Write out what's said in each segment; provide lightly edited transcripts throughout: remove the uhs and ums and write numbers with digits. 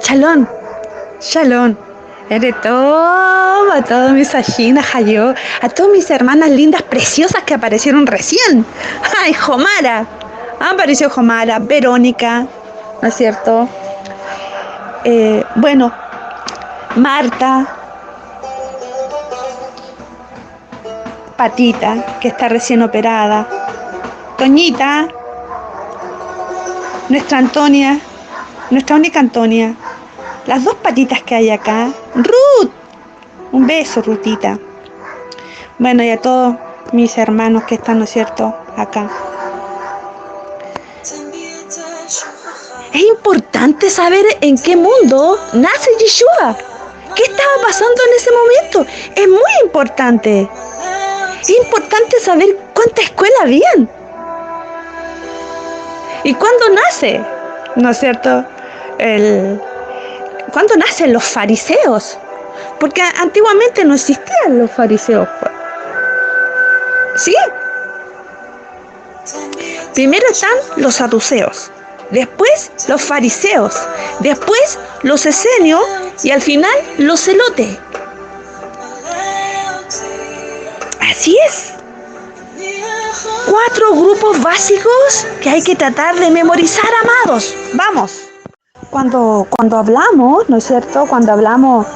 Shalom, shalom. A todas mis ajinas, a todas mis hermanas lindas, preciosas que aparecieron recién. ¡Ay, Jomara! Apareció Jomara, Verónica, ¿no es cierto? Bueno, Marta, Patita, que está recién operada, Toñita, nuestra Antonia, nuestra única Antonia, las dos patitas que hay acá, Ruth, un beso, Rutita. Bueno, y a todos mis hermanos que están, ¿no es cierto?, acá. Es importante saber en qué mundo nace Yeshua. ¿Qué estaba pasando en ese momento? Es muy importante. Es importante saber cuánta escuela habían. ¿Y cuándo nace? ¿No es cierto? ¿Cuándo nacen los fariseos? Porque antiguamente no existían los fariseos. ¿Sí? Primero están los saduceos, después los fariseos, después los esenios y al final los celotes. Así es. 4 grupos básicos que hay que tratar de memorizar, amados. Vamos. Cuando hablamos, ¿no es cierto? Cuando hablamos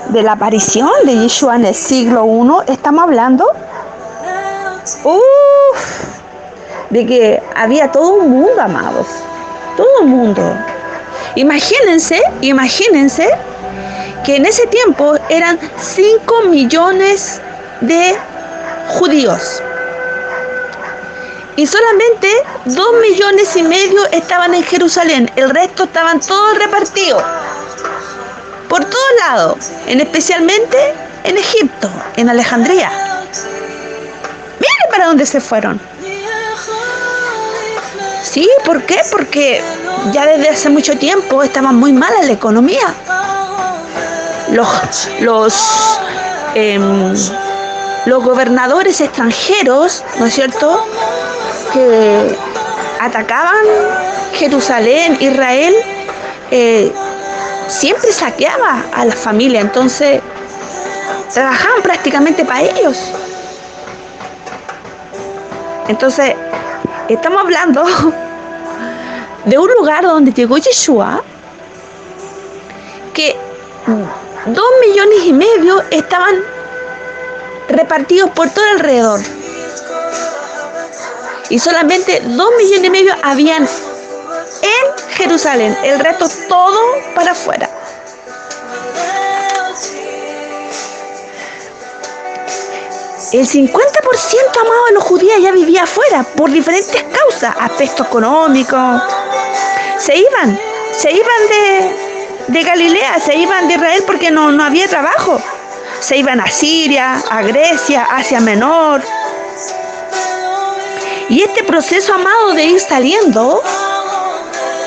de la aparición de Yeshua en el siglo I, estamos hablando de que había todo un mundo, amados. Todo un mundo. Imagínense que en ese tiempo eran 5 millones de judíos. Y solamente 2,5 millones estaban en Jerusalén. El resto estaban todos repartidos por todos lados, especialmente en Egipto, en Alejandría. Miren para dónde se fueron. ¿Sí? ¿Por qué? Porque ya desde hace mucho tiempo estaba muy mala la economía. Los gobernadores extranjeros, ¿no es cierto?, que atacaban Jerusalén, Israel, siempre saqueaba a la familia, entonces trabajaban prácticamente para ellos. Entonces, estamos hablando de un lugar donde llegó Yeshua, que 2,5 millones estaban repartidos por todo alrededor. Y solamente 2,5 millones habían en Jerusalén. El resto todo para afuera. El 50%, amado, de los judíos ya vivía afuera por diferentes causas, aspectos económicos. Se iban de Galilea, se iban de Israel porque no había trabajo. Se iban a Siria, a Grecia, Asia Menor. Y este proceso, amado, de ir saliendo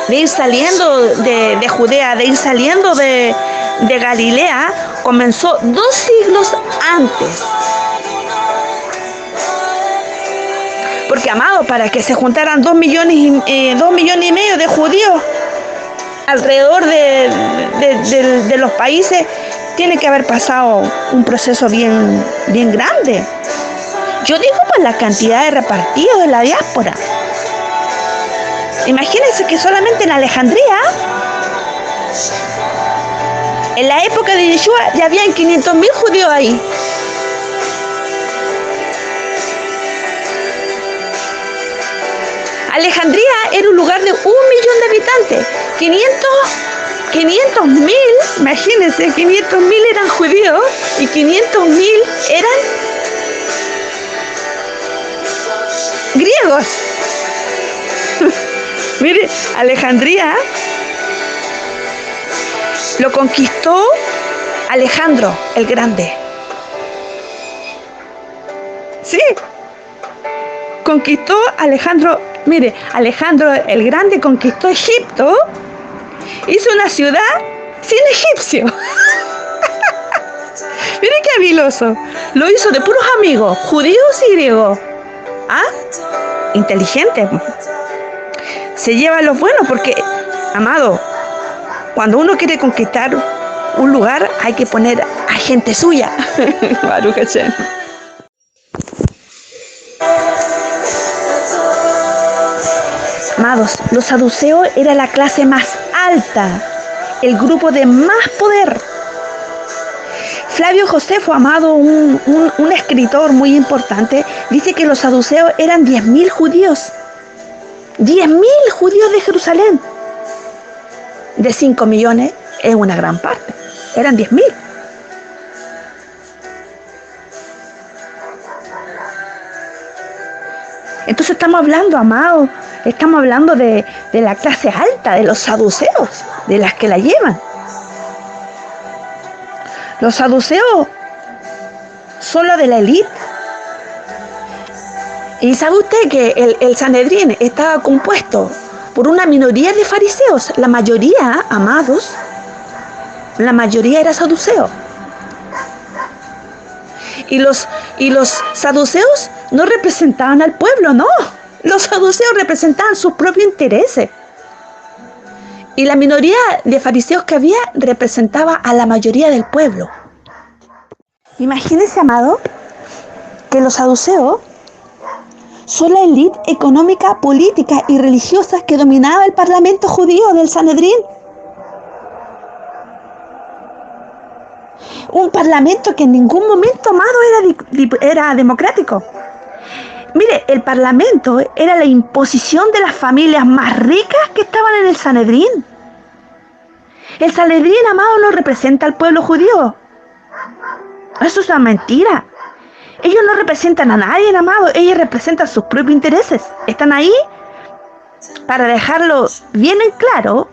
de Judea, de ir saliendo de Galilea, comenzó 2 siglos antes. Porque, amado, para que se juntaran 2,5 millones de judíos alrededor de los países, tiene que haber pasado un proceso bien grande. Yo digo por la cantidad de repartidos de la diáspora. Imagínense que solamente en Alejandría, en la época de Yeshua, ya habían 500,000 judíos ahí. Alejandría era un lugar de 1 millón de habitantes. 500,000, imagínense, 500,000 eran judíos y 500,000 eran griegos. Mire, Alejandría lo conquistó Alejandro el Grande. Sí, conquistó Alejandro. Mire, Alejandro el Grande conquistó Egipto, hizo una ciudad sin egipcio. sigiloso. Lo hizo de puros amigos, judíos y griegos. ¿Ah? Inteligente. Se lleva los buenos porque, amado, cuando uno quiere conquistar un lugar hay que poner a gente suya. Baruch Hashem. Amados, los saduceos era la clase más alta, el grupo de más poder. Flavio Josefo, amado, un escritor muy importante, dice que los saduceos eran 10.000 judíos. 10.000 judíos de Jerusalén. De 5 millones es una gran parte. Eran 10.000. Entonces estamos hablando, amado, estamos hablando de la clase alta, de los saduceos, de las que la llevan. Los saduceos son los de la élite. ¿Y sabe usted que el Sanedrín estaba compuesto por una minoría de fariseos? La mayoría, amados, la mayoría era saduceo. Y los saduceos no representaban al pueblo, no. Los saduceos representaban sus propios intereses. Y la minoría de fariseos que había representaba a la mayoría del pueblo. Imagínense, amado, que los saduceos son la élite económica, política y religiosa que dominaba el parlamento judío del Sanedrín. Un parlamento que en ningún momento, amado, era democrático. Mire, el parlamento era la imposición de las familias más ricas que estaban en el Sanedrín. El Sanedrín, amado, no representa al pueblo judío. Eso es una mentira. Ellos no representan a nadie, amado. Ellos representan sus propios intereses. Están ahí para dejarlo bien en claro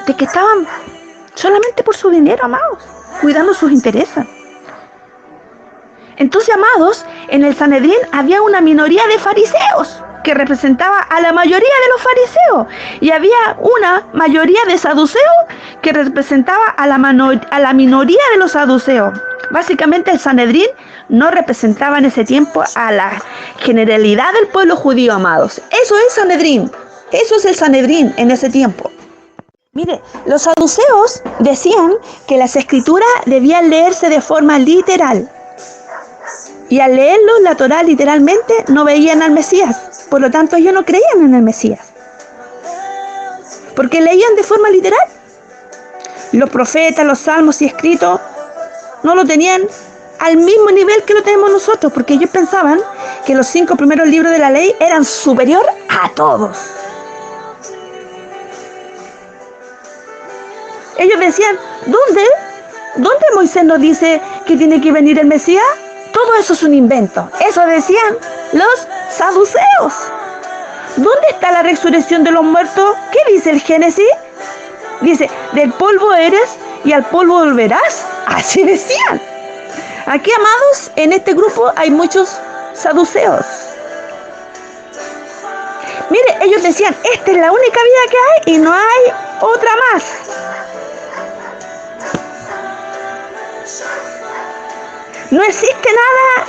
de que estaban solamente por su dinero, amados, cuidando sus intereses. Entonces, amados, en el Sanedrín había una minoría de fariseos que representaba a la mayoría de los fariseos, y había una mayoría de saduceos que representaba a la minoría de los saduceos. Básicamente el Sanedrín no representaba en ese tiempo a la generalidad del pueblo judío, amados. Eso es Sanedrín. Eso es el Sanedrín en ese tiempo. Mire, los saduceos decían que las escrituras debían leerse de forma literal. Y al leerlo, la Torá literalmente, no veían al Mesías. Por lo tanto, ellos no creían en el Mesías. Porque leían de forma literal. Los profetas, los salmos y escritos no lo tenían al mismo nivel que lo tenemos nosotros, porque ellos pensaban que los 5 primeros libros de la ley eran superior a todos. Ellos decían, ¿dónde Moisés nos dice que tiene que venir el Mesías? Todo eso es un invento. Eso decían los saduceos. ¿Dónde está la resurrección de los muertos? ¿Qué dice el Génesis? Dice, del polvo eres y al polvo volverás. Así decían. Aquí, amados, en este grupo hay muchos saduceos. Mire, ellos decían, esta es la única vida que hay y no hay otra más. No existe nada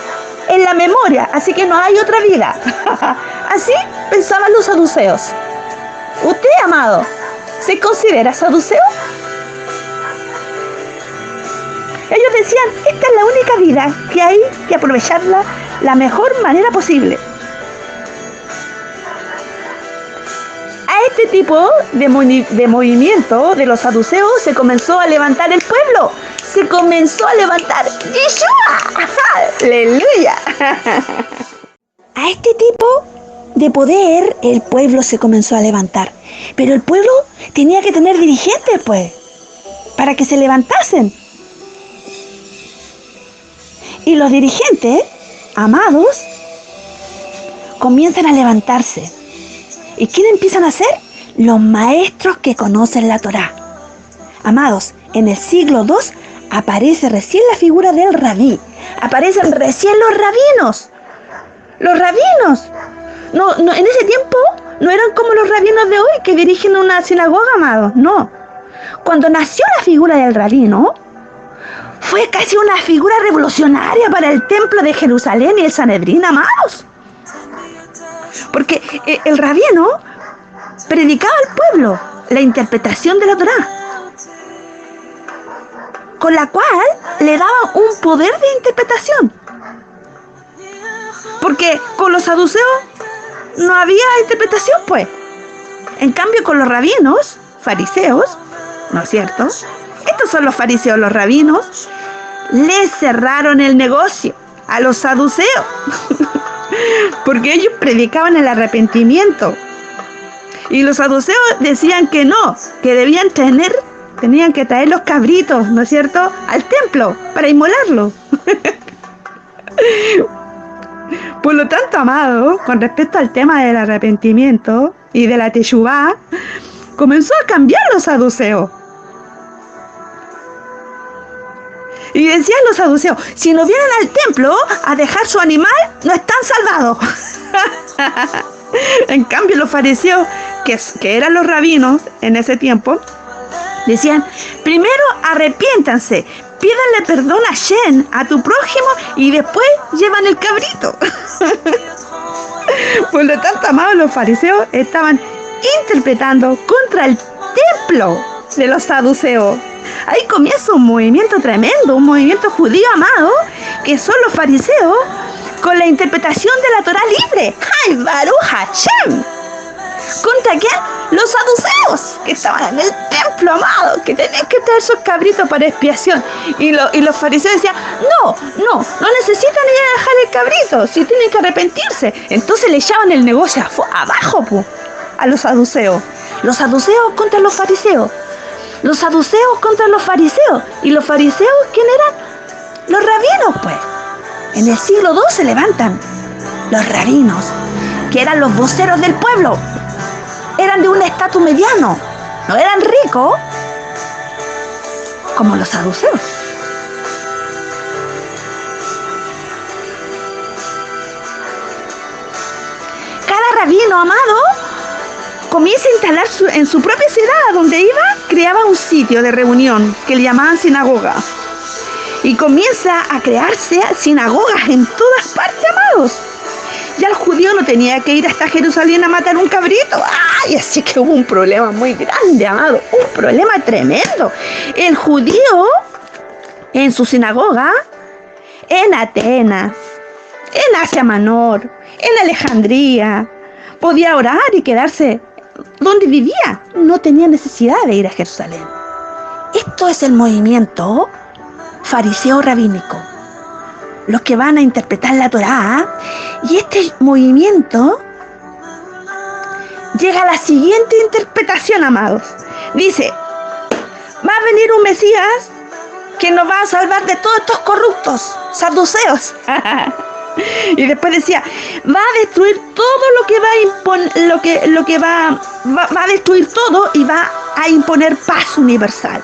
en la memoria, así que no hay otra vida. Así pensaban los saduceos. ¿Usted, amado, se considera saduceo? Ellos decían, esta es la única vida que hay que aprovecharla la mejor manera posible. A este tipo de movimiento de los saduceos se comenzó a levantar el pueblo. Se comenzó a levantar Yeshua. ¡Aleluya! A este tipo de poder el pueblo se comenzó a levantar. Pero el pueblo tenía que tener dirigentes, pues, para que se levantasen. Y los dirigentes, amados, comienzan a levantarse. ¿Y quién empiezan a ser? Los maestros que conocen la Torá. Amados, en el siglo II aparece recién la figura del rabí. Aparecen recién los rabinos. Los rabinos. No, en ese tiempo no eran como los rabinos de hoy que dirigen una sinagoga, amados. No. cuando nació la figura del rabino, fue casi una figura revolucionaria para el templo de Jerusalén y el Sanedrín, amados. Porque el rabino predicaba al pueblo la interpretación de la Torá, con la cual le daba un poder de interpretación. Porque con los saduceos no había interpretación, pues. En cambio, con los rabinos, fariseos, ¿no es cierto? Estos son los fariseos, los rabinos, les cerraron el negocio a los saduceos. Porque ellos predicaban el arrepentimiento. Y los saduceos decían que no, que tenían que traer los cabritos, ¿no es cierto?, al templo para inmolarlo. Por lo tanto, amado, con respecto al tema del arrepentimiento y de la teshuvá, comenzó a cambiar los saduceos. Y decían los saduceos, si no vienen al templo a dejar su animal, no están salvados. En cambio, los fariseos, que eran los rabinos en ese tiempo, decían, primero arrepiéntanse, pídanle perdón a Shem, a tu prójimo, y después llevan el cabrito. Por lo tanto, amados, los fariseos estaban interpretando contra el templo de los saduceos. Ahí comienza un movimiento tremendo, un movimiento judío, amado, que son los fariseos con la interpretación de la Torá libre. ¡Ay, Baruch Hashem! ¿Contra quién? Los saduceos, que estaban en el templo, amado, que tenían que traer sus cabritos para expiación. Y los fariseos decían, no necesitan ir a dejar el cabrito, si tienen que arrepentirse. Entonces le echaban el negocio abajo, a los saduceos. Los saduceos contra los fariseos. Los saduceos contra los fariseos. ¿Y los fariseos quién eran? Los rabinos, pues. En el siglo II se levantan los rabinos, que eran los voceros del pueblo. Eran de un estatus mediano, no eran ricos como los saduceos. Cada rabino, amado, comienza a instalar en su propia ciudad donde iba, creaba un sitio de reunión que le llamaban sinagoga. Y comienza a crearse sinagogas en todas partes, amados. Ya el judío no tenía que ir hasta Jerusalén a matar un cabrito. ¡Ay! Así que hubo un problema muy grande, amado. Un problema tremendo. El judío, en su sinagoga, en Atenas, en Asia Menor, en Alejandría, podía orar y quedarse donde vivía. No tenía necesidad de ir a Jerusalén. Esto es el movimiento fariseo rabínico. Los que van a interpretar la Torá, y este movimiento llega a la siguiente interpretación, amados. Dice, va a venir un Mesías que nos va a salvar de todos estos corruptos, saduceos. Y después decía, va a destruir todo lo que va a imponer, va a destruir todo y va a imponer paz universal.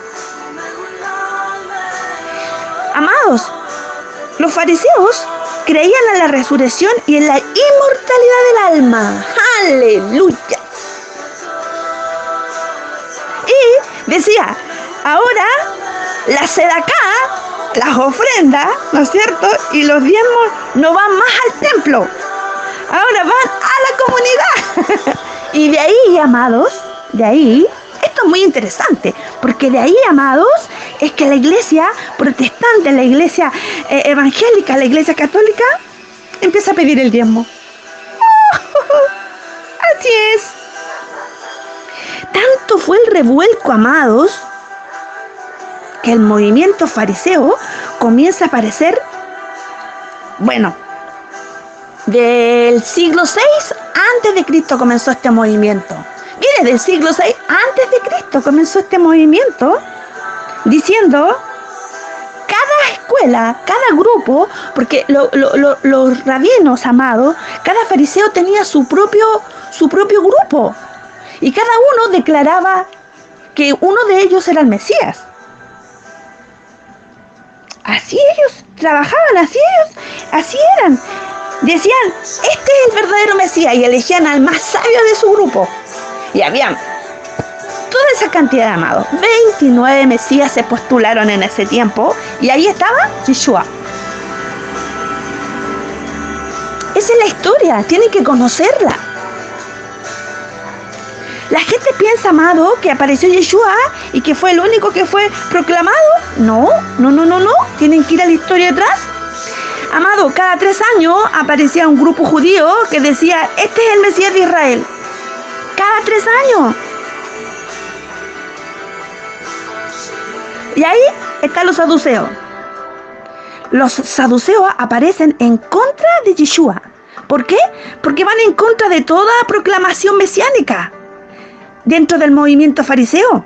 Amados, los fariseos creían en la resurrección y en la inmortalidad del alma. ¡Aleluya! Y decía, ahora la sedacá, las ofrendas, ¿no es cierto?, y los diezmos no van más al templo. Ahora van a la comunidad. Y de ahí, amados, esto es muy interesante, porque de ahí, amados, es que la iglesia protestante, la iglesia evangélica, la iglesia católica, empieza a pedir el diezmo. Así es. Tanto fue el revuelco, amados, que el movimiento fariseo comienza a aparecer, del siglo VI antes de Cristo comenzó este movimiento. Mire, del siglo VI antes de Cristo comenzó este movimiento, diciendo, cada escuela, cada grupo, porque los rabinos, amados, cada fariseo tenía su propio grupo, y cada uno declaraba que uno de ellos era el Mesías. Así ellos trabajaban, así eran. Decían, este es el verdadero Mesías, y elegían al más sabio de su grupo. Y habían toda esa cantidad, amados, 29 Mesías se postularon en ese tiempo y ahí estaba Yeshua. Esa es la historia, tienen que conocerla. La gente piensa, amado, que apareció Yeshua y que fue el único que fue proclamado. No, tienen que ir a la historia detrás. Amado, cada 3 años aparecía un grupo judío que decía, este es el Mesías de Israel. Cada 3 años. Y ahí están los saduceos. Los saduceos aparecen en contra de Yeshua. ¿Por qué? Porque van en contra de toda proclamación mesiánica dentro del movimiento fariseo.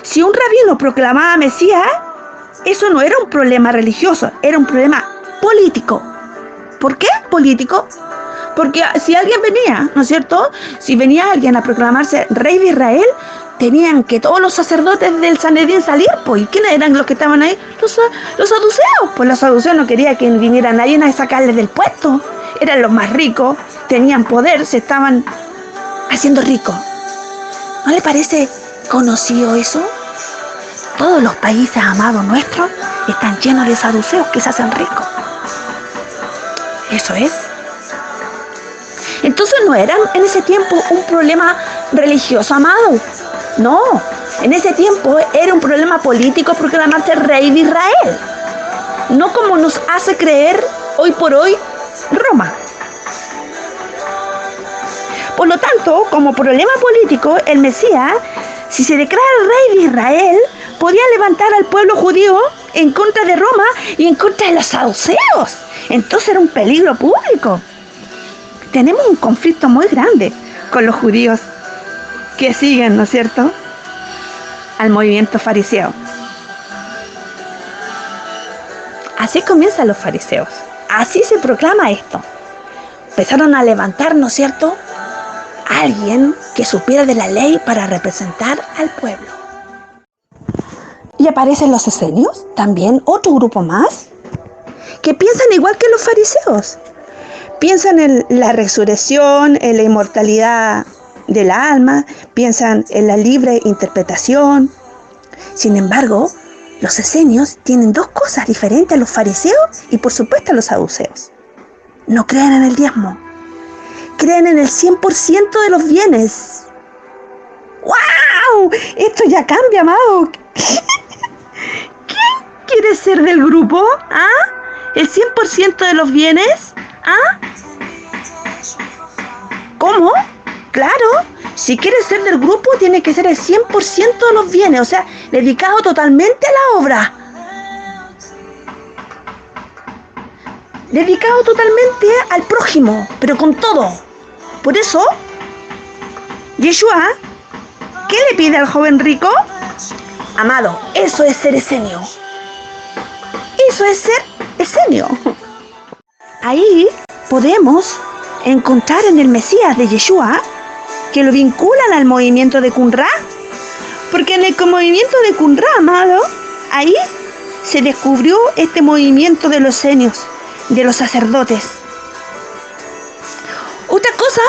Si un rabino proclamaba Mesías, eso no era un problema religioso, era un problema político. ¿Por qué político? Porque si alguien venía, ¿no es cierto? Si venía alguien a proclamarse rey de Israel, tenían que todos los sacerdotes del Sanedrín salir, pues. ¿Y quiénes eran los que estaban ahí? Los saduceos. Pues los saduceos no querían que viniera nadie a sacarles del puesto. Eran los más ricos, tenían poder, se estaban haciendo ricos. ¿No le parece conocido eso? Todos los países, amados nuestros, están llenos de saduceos que se hacen ricos. Eso es. Entonces no eran en ese tiempo un problema religioso, amado. No, en ese tiempo era un problema político proclamarse rey de Israel. No como nos hace creer hoy por hoy Roma. Por lo tanto, como problema político, el Mesías, si se declara rey de Israel, podía levantar al pueblo judío en contra de Roma y en contra de los saduceos. Entonces era un peligro público. Tenemos un conflicto muy grande con los judíos que siguen, ¿no es cierto?, al movimiento fariseo. Así comienzan los fariseos. Así se proclama esto. Empezaron a levantar, ¿no es cierto?, a alguien que supiera de la ley para representar al pueblo. Y aparecen los esenios, también otro grupo más, que piensan igual que los fariseos. Piensan en la resurrección, en la inmortalidad del alma, piensan en la libre interpretación. Sin embargo, los esenios tienen 2 cosas diferentes a los fariseos y por supuesto a los saduceos. No creen en el diezmo, creen en el 100% de los bienes. ¡Wow! Esto ya cambia, amado. ¿Quién quiere ser del grupo? ¿Ah? ¿El 100% de los bienes? ¿Ah? ¿Cómo? Claro, si quieres ser del grupo, tiene que ser el 100% de los bienes, o sea, dedicado totalmente a la obra. Dedicado totalmente al prójimo, pero con todo. Por eso, Yeshua, ¿qué le pide al joven rico? Amado, eso es ser esenio. Eso es ser esenio. Ahí podemos encontrar en el Mesías de Yeshua que lo vinculan al movimiento de Qumrá, porque en el movimiento de Qumrá, amado, ahí se descubrió este movimiento de los esenios, de los sacerdotes. Otra cosa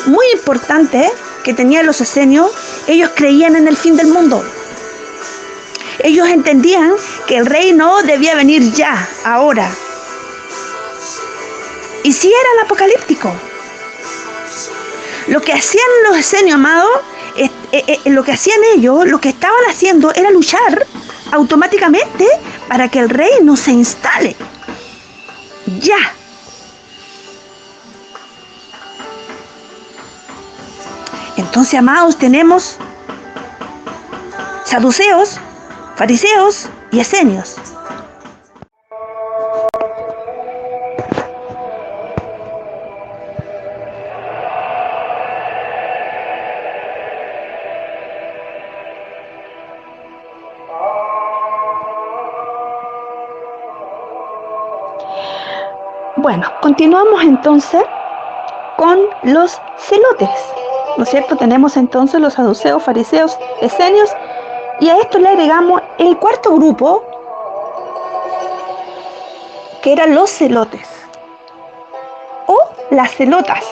muy importante que tenían los esenios, ellos creían en el fin del mundo. Ellos entendían que el reino debía venir ya, ahora. Y sí eran apocalípticos. Lo que hacían los esenios, amados, lo que hacían ellos, lo que estaban haciendo era luchar automáticamente para que el reino se instale. Ya. Entonces, amados, tenemos saduceos, fariseos y esenios. Bueno, continuamos entonces con los celotes, ¿no es cierto? Tenemos entonces los saduceos, fariseos, esenios, y a esto le agregamos el cuarto grupo, que eran los celotes, o las celotas.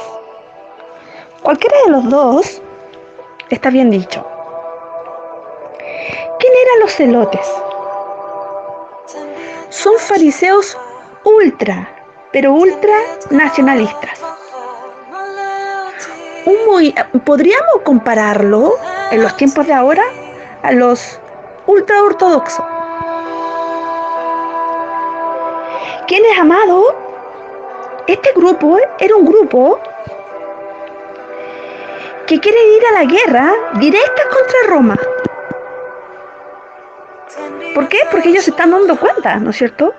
Cualquiera de los dos está bien dicho. ¿Quién eran los celotes? Son fariseos pero ultra nacionalistas. Podríamos compararlo en los tiempos de ahora a los ultra ortodoxos. ¿Quién es amado? Este grupo era un grupo que quiere ir a la guerra directa contra Roma. ¿Por qué? Porque ellos se están dando cuenta, ¿no es cierto?,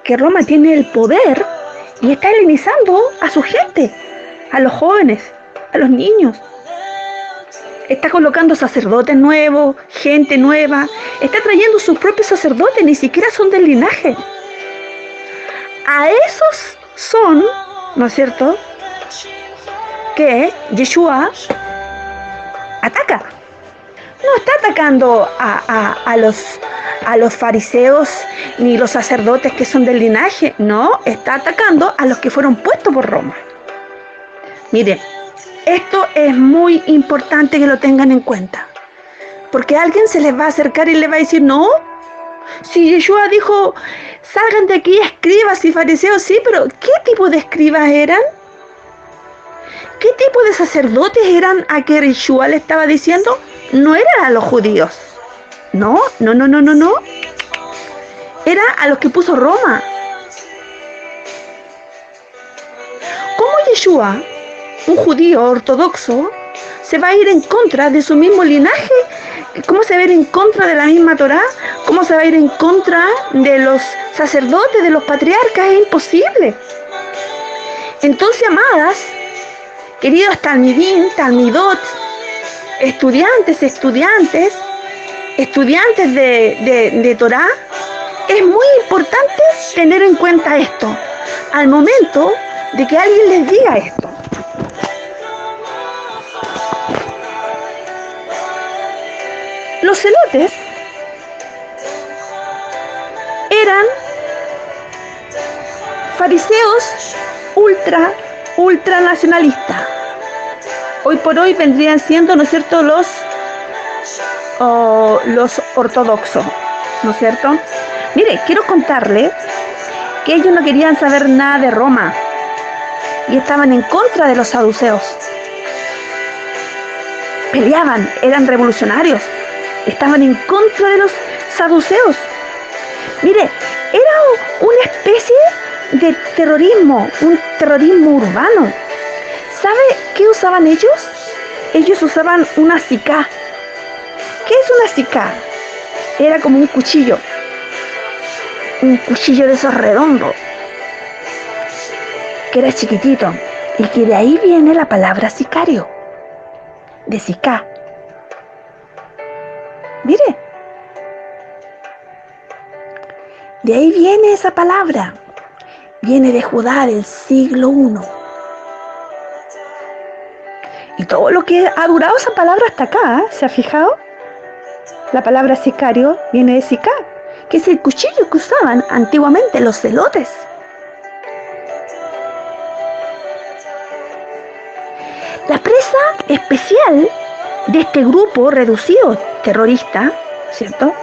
que Roma tiene el poder y está helenizando a su gente, a los jóvenes, a los niños. Está colocando sacerdotes nuevos, gente nueva, está trayendo sus propios sacerdotes, ni siquiera son del linaje. A esos son, ¿no es cierto?, que Yeshua ataca. No está atacando a los fariseos ni los sacerdotes que son del linaje, no, está atacando a los que fueron puestos por Roma. Miren, esto es muy importante que lo tengan en cuenta, porque alguien se les va a acercar y le va a decir, no, si Yeshua dijo, salgan de aquí escribas y fariseos, sí, pero ¿qué tipo de escribas eran? ¿Qué tipo de sacerdotes eran a que Yeshua le estaba diciendo? No eran a los judíos. No. Era a los que puso Roma. ¿Cómo Yeshua, un judío ortodoxo, se va a ir en contra de su mismo linaje? ¿Cómo se va a ir en contra de la misma Torá? ¿Cómo se va a ir en contra de los sacerdotes, de los patriarcas? Es imposible. Entonces, amadas, queridos talmidim, talmidot, estudiantes de Torá, es muy importante tener en cuenta esto al momento de que alguien les diga esto. Los celotes eran fariseos ultra nacionalistas. Hoy por hoy vendrían siendo, ¿no es cierto?, los ortodoxos, ¿no es cierto? Mire, quiero contarle que ellos no querían saber nada de Roma y estaban en contra de los saduceos. Peleaban, eran revolucionarios, estaban en contra de los saduceos. Mire, era una especie de terrorismo, un terrorismo urbano. ¿Sabe qué usaban ellos? Ellos usaban una sicá. ¿Qué es una sicá? Era como un cuchillo de esos redondos, que era chiquitito, y que de ahí viene la palabra sicario, de sicá. Mire, de ahí viene esa palabra, viene de Judá del siglo I. Y todo lo que ha durado esa palabra hasta acá, ¿se ha fijado? La palabra sicario viene de sicá, que es el cuchillo que usaban antiguamente los celotes. La presa especial de este grupo reducido terrorista, ¿cierto?,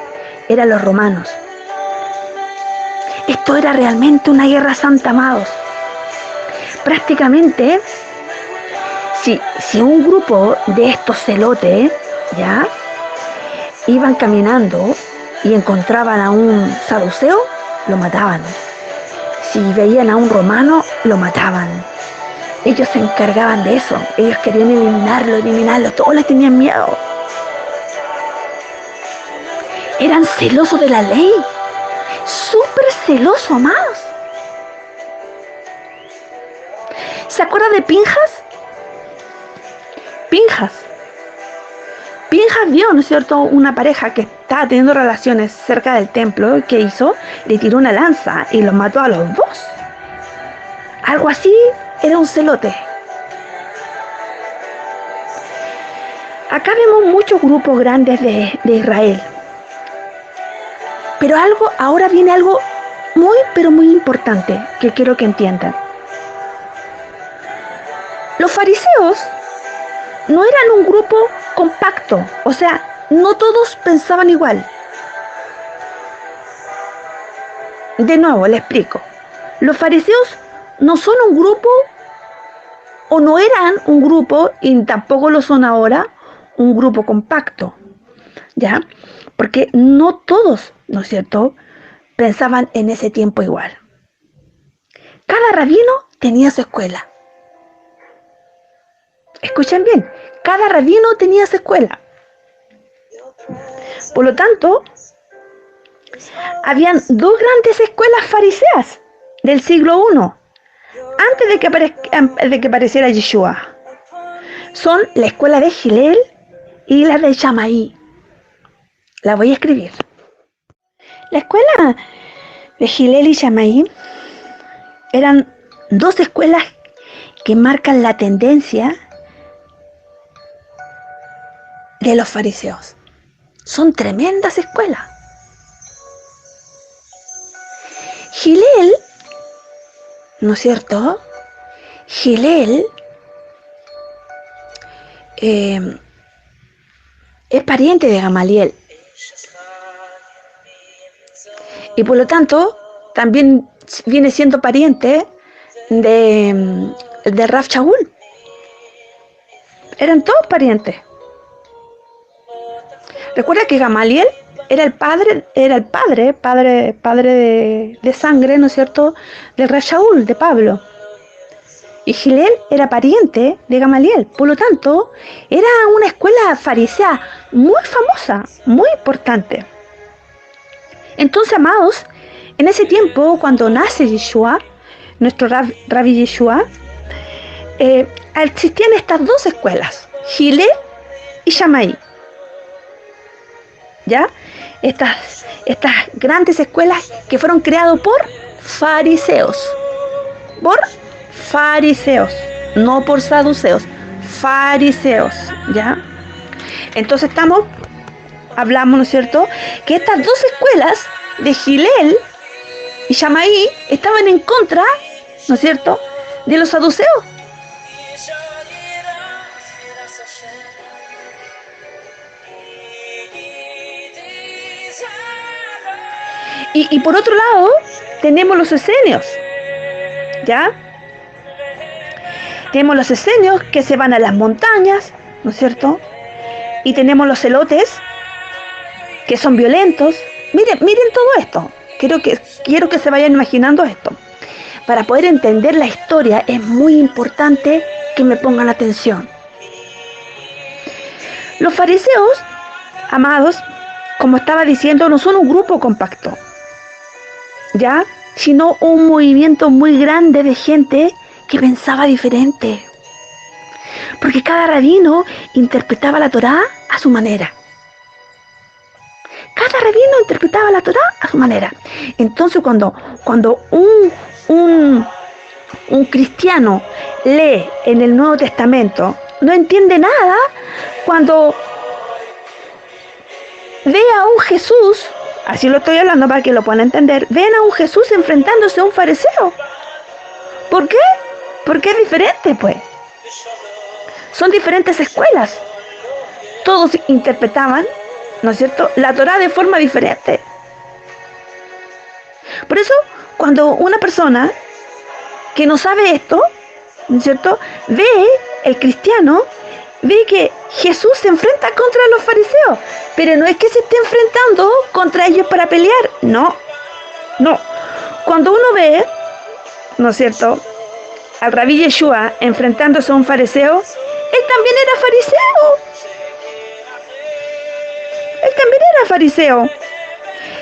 eran los romanos. Esto era realmente una guerra santa, amados. Prácticamente, si un grupo de estos celotes, ¿ya?, iban caminando y encontraban a un saduceo, lo mataban. Si veían a un romano, lo mataban. Ellos se encargaban de eso. Ellos querían eliminarlo. Todos les tenían miedo. Eran celosos de la ley. Súper celosos, amados. ¿Se acuerda de Pinjas? Pinjas vio, ¿no es cierto?, una pareja que estaba teniendo relaciones cerca del templo. ¿Qué hizo? Le tiró una lanza y los mató a los dos. Algo así era un celote. Acá vemos muchos grupos grandes de Israel. Pero ahora viene algo muy, pero muy importante que quiero que entiendan. Los fariseos no eran un grupo compacto, o sea, no todos pensaban igual. De nuevo, le explico. Los fariseos no son un grupo, o no eran un grupo, y tampoco lo son ahora, un grupo compacto, ¿ya? Porque no todos, ¿no es cierto?, pensaban en ese tiempo igual. Cada rabino tenía su escuela. Escuchen bien, cada rabino tenía su escuela. Por lo tanto, habían dos grandes escuelas fariseas del siglo I, antes de que apareciera Yeshua. Son la escuela de Hillel y la de Shammai. La voy a escribir. La escuela de Hillel y Shammai eran dos escuelas que marcan la tendencia de los fariseos. Son tremendas escuelas. Hillel, ¿no es cierto? Hillel es pariente de Gamaliel. Y por lo tanto, también viene siendo pariente de Rav Shaul. Eran todos parientes. Recuerda que Gamaliel era el padre de sangre, ¿no es cierto?, del Rav Shaul, de Pablo. Y Hillel era pariente de Gamaliel. Por lo tanto, era una escuela farisea muy famosa, muy importante. Entonces, amados, en ese tiempo, cuando nace Yeshua, nuestro Rabbi Yeshua, existían estas dos escuelas, Hillel y Shammai. ¿Ya? Estas grandes escuelas que fueron creadas por fariseos. Por fariseos, no por saduceos, fariseos, ¿ya? Entonces hablamos, ¿no es cierto?, que estas dos escuelas de Hillel y Shammai estaban en contra, ¿no es cierto?, de los saduceos. Y por otro lado, tenemos los esenios, ¿ya? Tenemos los esenios que se van a las montañas, ¿no es cierto? Y tenemos los celotes, que son violentos. Miren todo esto. Quiero que se vayan imaginando esto. Para poder entender la historia es muy importante que me pongan atención. Los fariseos, amados, como estaba diciendo, no son un grupo compacto, ¿ya?, sino un movimiento muy grande de gente que pensaba diferente. Porque cada rabino interpretaba la Torá a su manera. Cada rabino interpretaba la Torá a su manera. Entonces, cuando un cristiano lee en el Nuevo Testamento, no entiende nada cuando ve a un Jesús, así lo estoy hablando para que lo puedan entender, ven a un Jesús enfrentándose a un fariseo. ¿Por qué? Porque es diferente, pues. Son diferentes escuelas. Todos interpretaban, ¿no es cierto?, la Torá de forma diferente. Por eso, cuando una persona que no sabe esto, ¿no es cierto?, ve, el cristiano, ve que Jesús se enfrenta contra los fariseos, pero no es que se esté enfrentando contra ellos para pelear, no. Cuando uno ve, ¿no es cierto?, al Rabí Yeshua enfrentándose a un fariseo, él también era fariseo.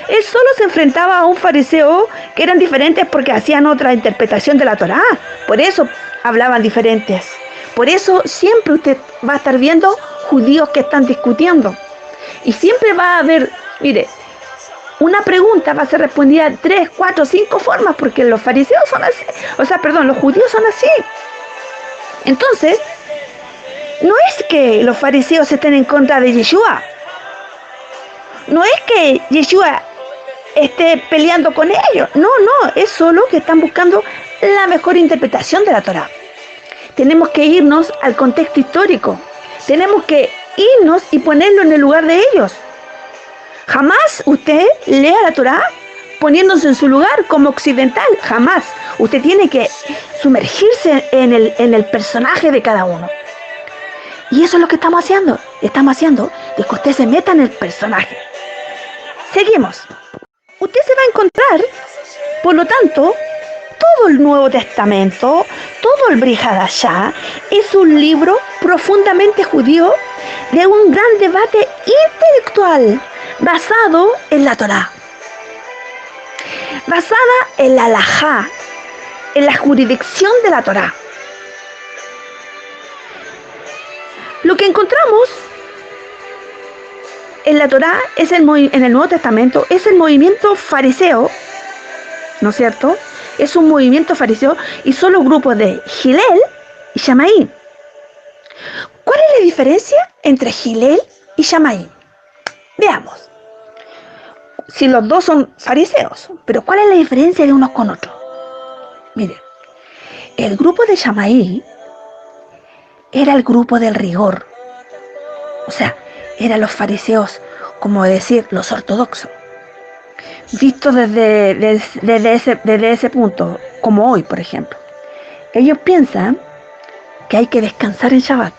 Él solo se enfrentaba a un fariseo que eran diferentes porque hacían otra interpretación de la Torá. Por eso hablaban diferentes. Por eso siempre usted va a estar viendo judíos que están discutiendo. Y siempre va a haber, mire, una pregunta va a ser respondida de 3, 4, 5 formas, porque los fariseos son así. Los judíos son así. Entonces, no es que los fariseos estén en contra de Yeshua. No es que Yeshua esté peleando con ellos. No, es solo que están buscando la mejor interpretación de la Torá. Tenemos que irnos al contexto histórico. Tenemos que irnos y ponerlo en el lugar de ellos. Jamás usted lea la Torá poniéndose en su lugar como occidental, jamás. Usted tiene que sumergirse en el personaje de cada uno. Y eso es lo que estamos haciendo de que usted se meta en el personaje. Seguimos. Usted se va a encontrar, por lo tanto, todo el Nuevo Testamento, todo el Brit Hadashah, es un libro profundamente judío de un gran debate intelectual basado en la Torá, basada en la halajá, en la jurisdicción de la Torá. Lo que encontramos en la Torá, en el Nuevo Testamento, es el movimiento fariseo, ¿no es cierto? Es un movimiento fariseo y son los grupos de Hillel y Shammai. ¿Cuál es la diferencia entre Hillel y Shammai? Veamos. Si los dos son fariseos, pero ¿cuál es la diferencia de unos con otros? Miren, el grupo de Shammai era el grupo del rigor. O sea, eran los fariseos, como decir, los ortodoxos. Vistos desde ese punto, como hoy, por ejemplo. Ellos piensan que hay que descansar en Shabbat.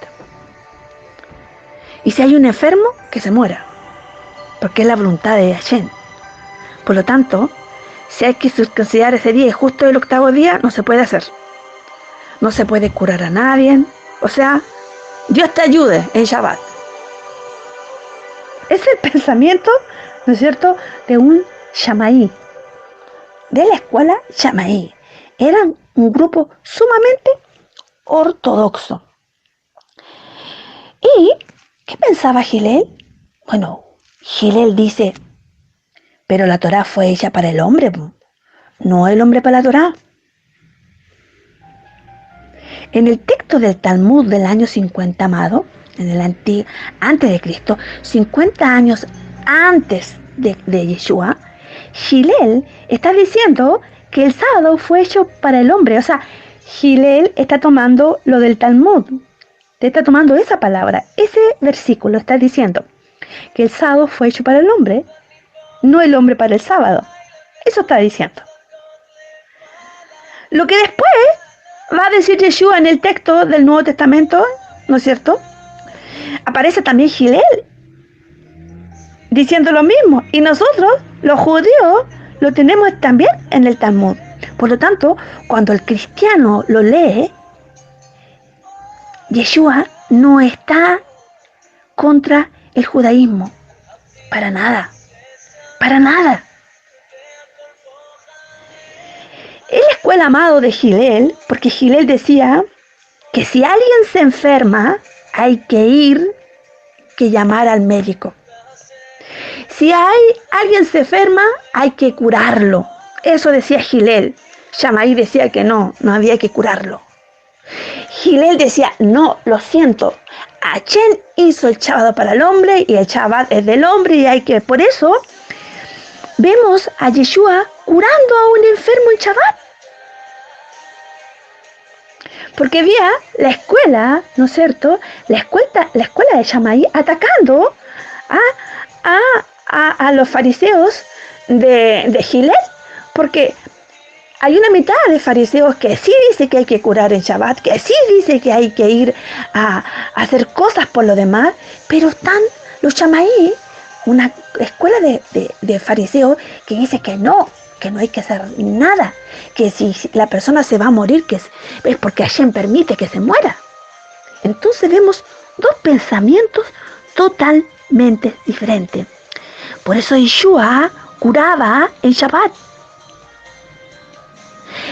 Y si hay un enfermo, que se muera. Porque es la voluntad de Hashem. Por lo tanto, si hay que circuncidar ese día y justo el 8º día, no se puede hacer. No se puede curar a nadie. O sea, Dios te ayude en Shabbat. Es el pensamiento, ¿no es cierto?, de un Shammai, de la escuela Shammai. Eran un grupo sumamente ortodoxo. ¿Y qué pensaba Hillel? Bueno, Hillel dice, pero la Torá fue hecha para el hombre, no el hombre para la Torá. En el texto del Talmud del año 50, amado, antes de Cristo, 50 años antes de Yeshua, Hillel está diciendo que el sábado fue hecho para el hombre. O sea, Hillel está tomando lo del Talmud, está tomando esa palabra, ese versículo está diciendo que el sábado fue hecho para el hombre, no el hombre para el sábado. Eso está diciendo. Lo que después va a decir Yeshua en el texto del Nuevo Testamento, ¿no es cierto? Aparece también Hillel diciendo lo mismo. Y nosotros, los judíos, lo tenemos también en el Talmud. Por lo tanto, cuando el cristiano lo lee, Yeshua no está contra el judaísmo. Para nada. Para nada. Es la escuela, amado, de Hillel, porque Hillel decía que si alguien se enferma, hay que llamar al médico. Si alguien se enferma, hay que curarlo. Eso decía Hillel. Shammai decía que no había que curarlo. Hillel decía, no, lo siento, Hashem hizo el sábado para el hombre y el Shabbat es del hombre y por eso vemos a Yeshua curando a un enfermo en Shabbat. Porque había la escuela, ¿no es cierto? La escuela de Shammai atacando a los fariseos de Hillel, porque hay una mitad de fariseos que sí dice que hay que curar en Shabbat, que sí dice que hay que ir a hacer cosas por lo demás, pero están los Shammai, una escuela de fariseos que dice que no hay que hacer nada, que si la persona se va a morir, que es porque Hashem permite que se muera. Entonces vemos dos pensamientos totalmente diferentes. Por eso Yeshua curaba en Shabbat.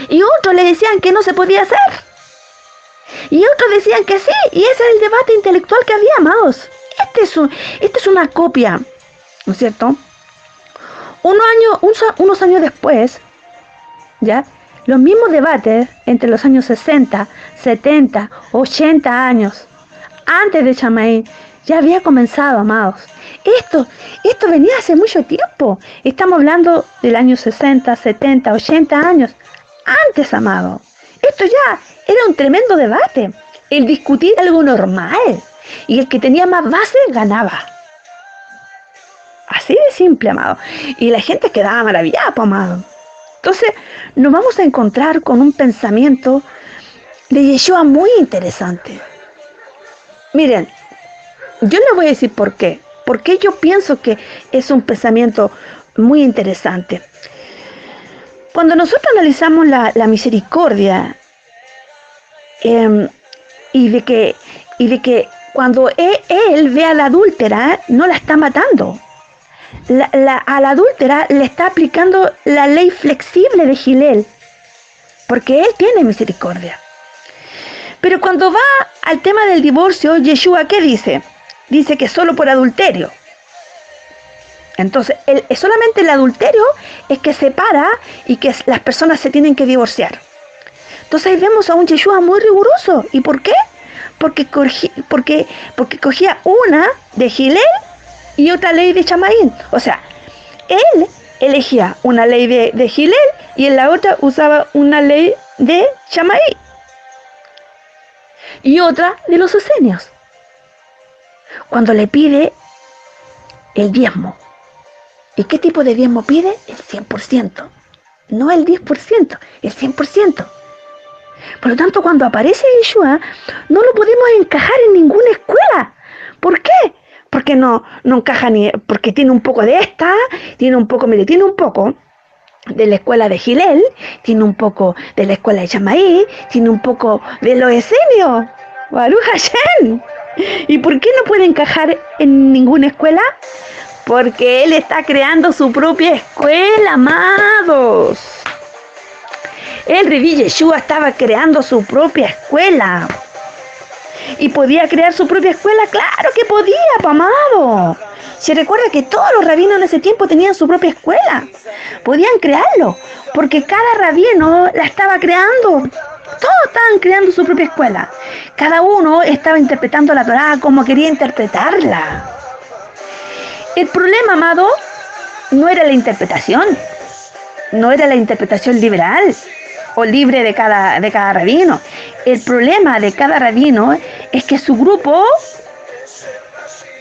Y otros le decían que no se podía hacer. Y otros decían que sí. Y ese es el debate intelectual que había, amados. Esta es una copia, ¿no es cierto? Unos años después, ¿ya? Los mismos debates entre los años 60, 70, 80 años, antes de Shammai, ya había comenzado, amados. Esto venía hace mucho tiempo. Estamos hablando del año 60, 70, 80 años. Antes, amado. Esto ya era un tremendo debate. El discutir algo normal. Y el que tenía más bases ganaba. Así de simple, amado. Y la gente quedaba maravillada, pues, amado. Entonces, nos vamos a encontrar con un pensamiento de Yeshua muy interesante. Miren, yo les voy a decir por qué. Porque yo pienso que es un pensamiento muy interesante. Cuando nosotros analizamos la misericordia y de que cuando él ve a la adúltera, no la está matando. A la adúltera le está aplicando la ley flexible de Gilel, porque él tiene misericordia. Pero cuando va al tema del divorcio, Yeshua, ¿qué dice? Dice que solo por adulterio. Entonces, solamente el adulterio es que separa y que las personas se tienen que divorciar. Entonces ahí vemos a un Yeshua muy riguroso. ¿Y por qué? Porque cogía una de Gilel y otra ley de Chamaín. O sea, él elegía una ley de Gilel y en la otra usaba una ley de Chamaín y otra de los esenios. Cuando le pide el diezmo. ¿Y qué tipo de diezmo pide? El 100%. No el 10%, el 100%. Por lo tanto, cuando aparece Yeshua, no lo podemos encajar en ninguna escuela. ¿Por qué? Porque no encaja porque tiene un poco de esta, tiene un poco de la escuela de Gilel, tiene un poco de la escuela de Chamaí, tiene un poco de los esenios. Baruch Hashem. ¿Y por qué no puede encajar en ninguna escuela? Porque él está creando su propia escuela, amados. El Rebí Yeshua estaba creando su propia escuela. ¿Y podía crear su propia escuela? ¡Claro que podía, amado! Se recuerda que todos los rabinos en ese tiempo tenían su propia escuela. Podían crearlo, porque cada rabino la estaba creando. Todos estaban creando su propia escuela. Cada uno estaba interpretando la Torá como quería interpretarla. El problema, amado, no era la interpretación. No era la interpretación liberal o libre de cada rabino. El problema de cada rabino es que su grupo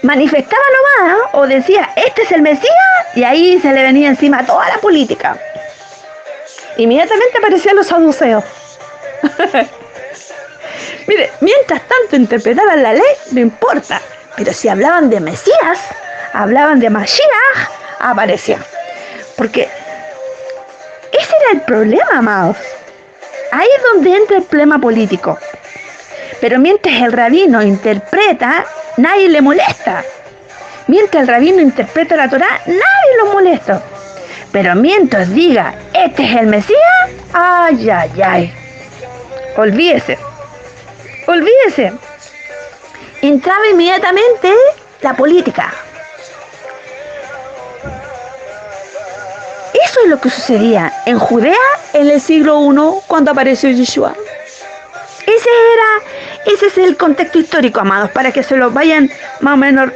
manifestaba nomás, o decía, este es el Mesías, y ahí se le venía encima toda la política. Inmediatamente aparecían los saduceos. Mire, mientras tanto interpretaban la ley, no importa. Pero si hablaban de Mesías, hablaban de Mashiach, aparecían. Porque ese era el problema, amados. Ahí es donde entra el problema político. Pero mientras el rabino interpreta, nadie le molesta. Mientras el rabino interpreta la Torá, nadie lo molesta. Pero mientras diga, este es el Mesías, ay, ay, ay. Olvídese. Entraba inmediatamente la política. Eso es lo que sucedía en Judea en el siglo I cuando apareció Yeshua. Ese es el contexto histórico, amados, para que se lo vayan más o menos,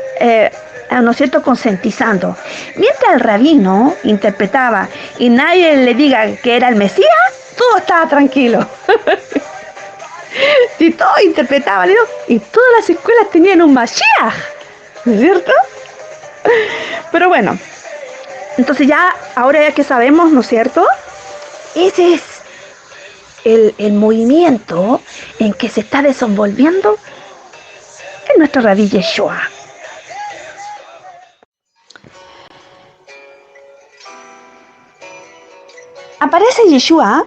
¿no es cierto?, concientizando. Mientras el rabino interpretaba y nadie le diga que era el Mesías, todo estaba tranquilo. Si todos interpretaban, ¿no? Y todas las escuelas tenían un Mashiach, ¿no es cierto? Pero bueno, entonces ahora ya que sabemos, ¿no es cierto? Ese es el movimiento en que se está desenvolviendo en nuestro Rabí Yeshua. Aparece Yeshua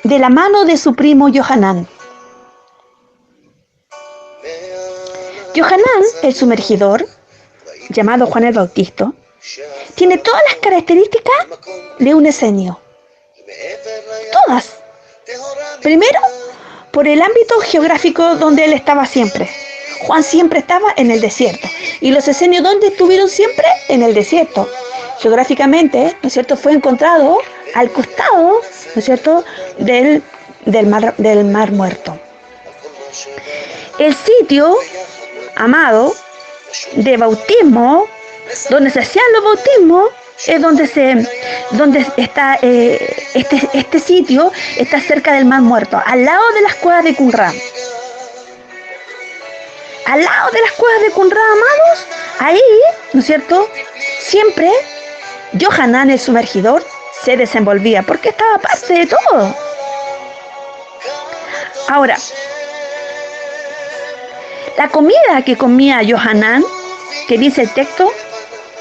de la mano de su primo Yohanan. Yohanan, el sumergidor, llamado Juan el Bautista, tiene todas las características de un esenio. Todas. Primero, por el ámbito geográfico donde él estaba siempre. Juan siempre estaba en el desierto. ¿Y los esenios dónde estuvieron siempre? En el desierto. Geográficamente, ¿no es cierto?, fue encontrado al costado, ¿no es cierto?, del mar Muerto. El sitio, amado, de bautismo, donde se hacían los bautismos, es donde está este sitio, está cerca del mar Muerto, al lado de las cuevas de Qumran. al lado de las cuevas de Qumran, amados, ahí, ¿no es cierto?, siempre Johanán el sumergidor se desenvolvía, porque estaba parte de todo. Ahora, la comida que comía Johanán, que dice el texto,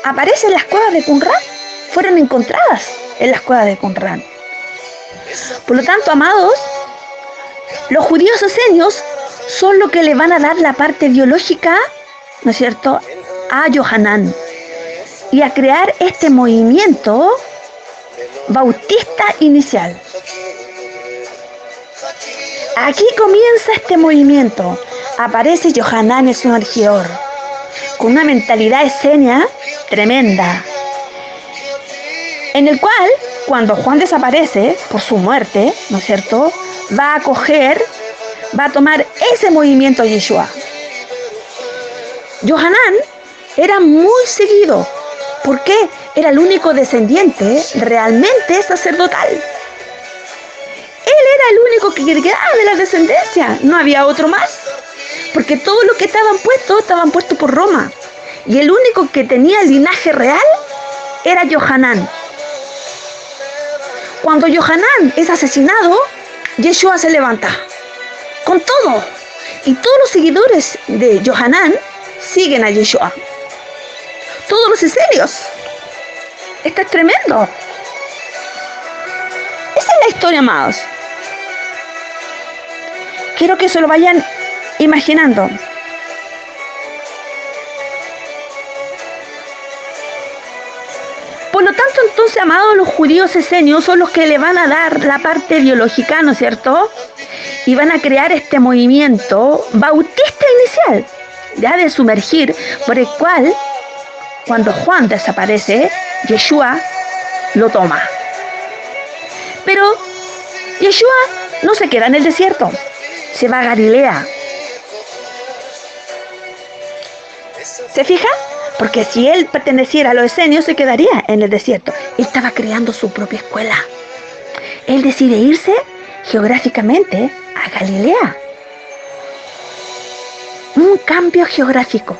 aparece en las cuevas de Qumran, fueron encontradas en las cuevas de Qumran. Por lo tanto, amados, los judíos esenios son los que le van a dar la parte biológica, ¿no es cierto?, a Johanán y a crear este movimiento bautista inicial. Aquí comienza este movimiento. Aparece Johanán el sumergidor, con una mentalidad esenia tremenda, en el cual, cuando Juan desaparece por su muerte, ¿no es cierto?, va a tomar ese movimiento de Yeshua. Johanán era muy seguido, porque era el único descendiente realmente sacerdotal. Él era el único que quedaba de la descendencia, no había otro más, porque todos los que estaban puestos por Roma, y el único que tenía el linaje real era Johanán. Cuando Johanán es asesinado, Yeshua se levanta con todo, y todos los seguidores de Johanán siguen a Yeshua. Todos los esenios. Esto es tremendo. Esa es la historia, amados. Quiero que se lo vayan imaginando. Por lo tanto, entonces, amados, los judíos esenios son los que le van a dar la parte biológica, ¿no es cierto?, y van a crear este movimiento bautista inicial, ya de sumergir, por el cual, cuando Juan desaparece, Yeshua lo toma. Pero Yeshua no se queda en el desierto, se va a Galilea. ¿Se fija? Porque si él perteneciera a los esenios, se quedaría en el desierto. Él estaba creando su propia escuela. Él decide irse geográficamente a Galilea. Un cambio geográfico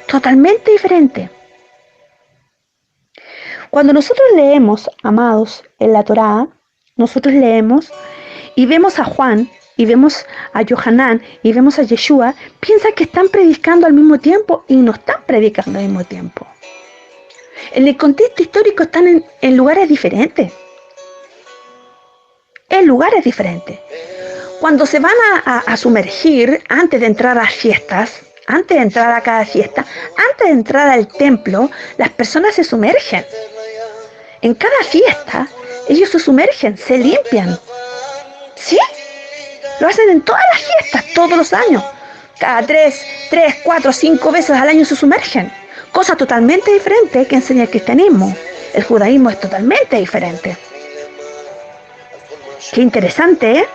totalmente diferente. Cuando nosotros leemos, amados, en la Torá, nosotros leemos y vemos a Juan, y vemos a Johanán, y vemos a Yeshua, piensan que están predicando al mismo tiempo, y no están predicando al mismo tiempo. En el contexto histórico están en lugares diferentes. En lugares diferentes. Cuando se van a sumergir, antes de entrar a fiestas, antes de entrar a cada fiesta, antes de entrar al templo, las personas se sumergen. En cada fiesta, ellos se sumergen, se limpian. ¿Sí? Lo hacen en todas las fiestas, todos los años. Cada 3, 4, 5 veces al año se sumergen. Cosa totalmente diferente que enseña el cristianismo. El judaísmo es totalmente diferente. Qué interesante, ¿eh?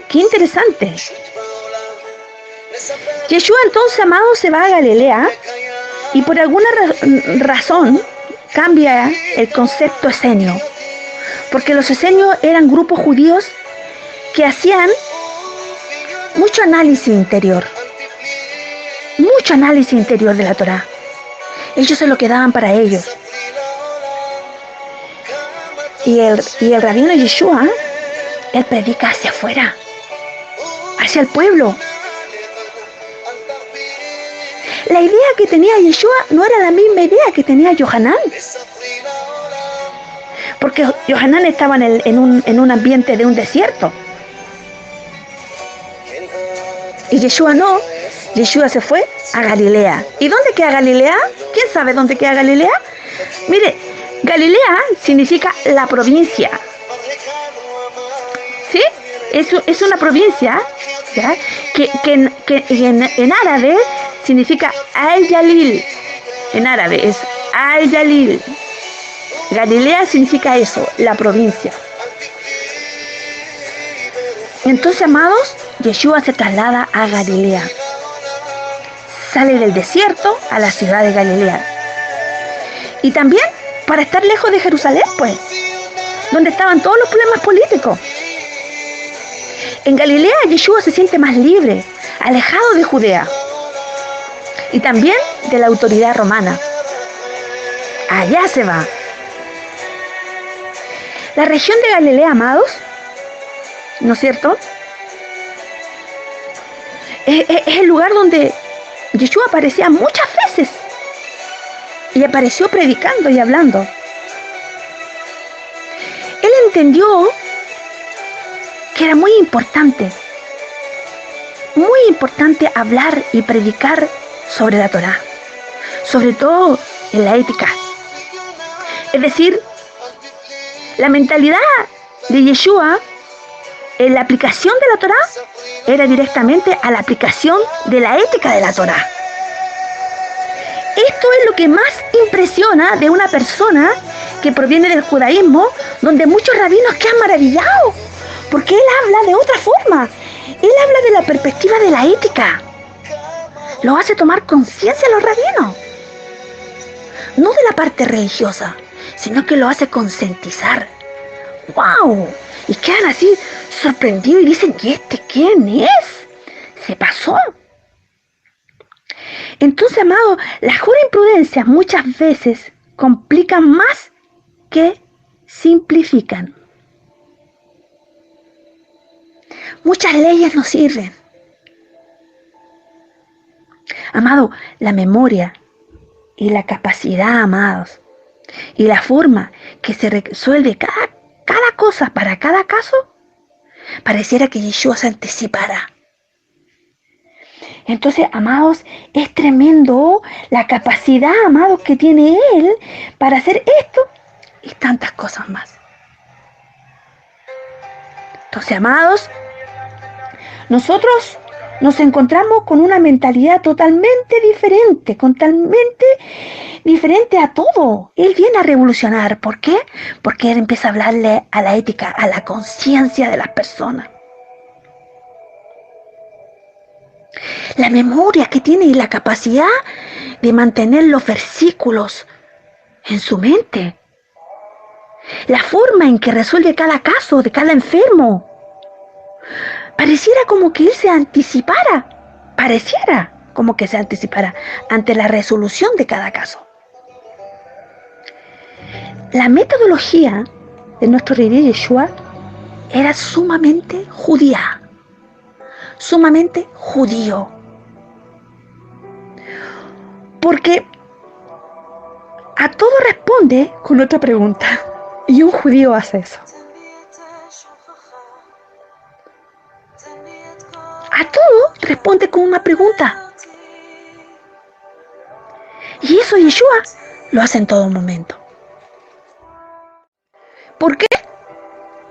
Qué interesante. Yeshua entonces, amado, se va a Galilea y por alguna razón cambia el concepto esenio. Porque los esenios eran grupos judíos que hacían mucho análisis interior de la Torá. Ellos se lo quedaban para ellos. Y el rabino Yeshua, él predica hacia afuera, hacia el pueblo. La idea que tenía Yeshua no era la misma idea que tenía Johanán. Porque Johanán estaba en un ambiente de un desierto. Y Yeshua no. Yeshua se fue a Galilea. ¿Y dónde queda Galilea? ¿Quién sabe dónde queda Galilea? Mire, Galilea significa la provincia. ¿Sí? Es una provincia, ¿ya?, que en árabe significa Al-Yalil. En árabe es Al-Yalil. Galilea significa eso, la provincia. Entonces, amados, Yeshua se traslada a Galilea. Sale del desierto a la ciudad de Galilea. Y también para estar lejos de Jerusalén, pues, donde estaban todos los problemas políticos. En Galilea, Yeshua se siente más libre. alejado de Judea y también de la autoridad romana. Allá se va. La región de Galilea, amados, ¿no es cierto? Es el lugar donde Yeshua aparecía muchas veces y apareció predicando y hablando. Él entendió que era muy importante hablar y predicar sobre la Torá, sobre todo en la ética. Es decir, la mentalidad de Yeshua en la aplicación de la Torá era directamente a la aplicación de la ética de la Torá. Esto es lo que más impresiona de una persona que proviene del judaísmo, donde muchos rabinos quedan maravillados, porque él habla de otra forma. Él habla de la perspectiva de la ética. Lo hace tomar conciencia a los rabinos. No de la parte religiosa, sino que lo hace concientizar. ¡Wow! Y quedan así sorprendidos y dicen, ¿y este quién es? Se pasó. Entonces, amado, las jurisprudencias muchas veces complican más que simplifican. Muchas leyes no sirven. Amado, la memoria y la capacidad, amados, y la forma que se resuelve cada cosa para cada caso, pareciera que Yeshua se anticipara. Entonces, amados, es tremendo la capacidad, amados, que tiene Él para hacer esto y tantas cosas más. Entonces, amados, nosotros nos encontramos con una mentalidad totalmente diferente a todo. Él viene a revolucionar. ¿Por qué? Porque Él empieza a hablarle a la ética, a la conciencia de las personas. La memoria que tiene y la capacidad de mantener los versículos en su mente. La forma en que resuelve cada caso de cada enfermo. Pareciera como que Él se anticipara. Ante la resolución de cada caso. La metodología de nuestro Rabí Yeshua era sumamente judía. Sumamente judío. Porque a todo responde con otra pregunta. Y un judío hace eso. A todo responde con una pregunta. Y eso Yeshua lo hace en todo momento. ¿Por qué?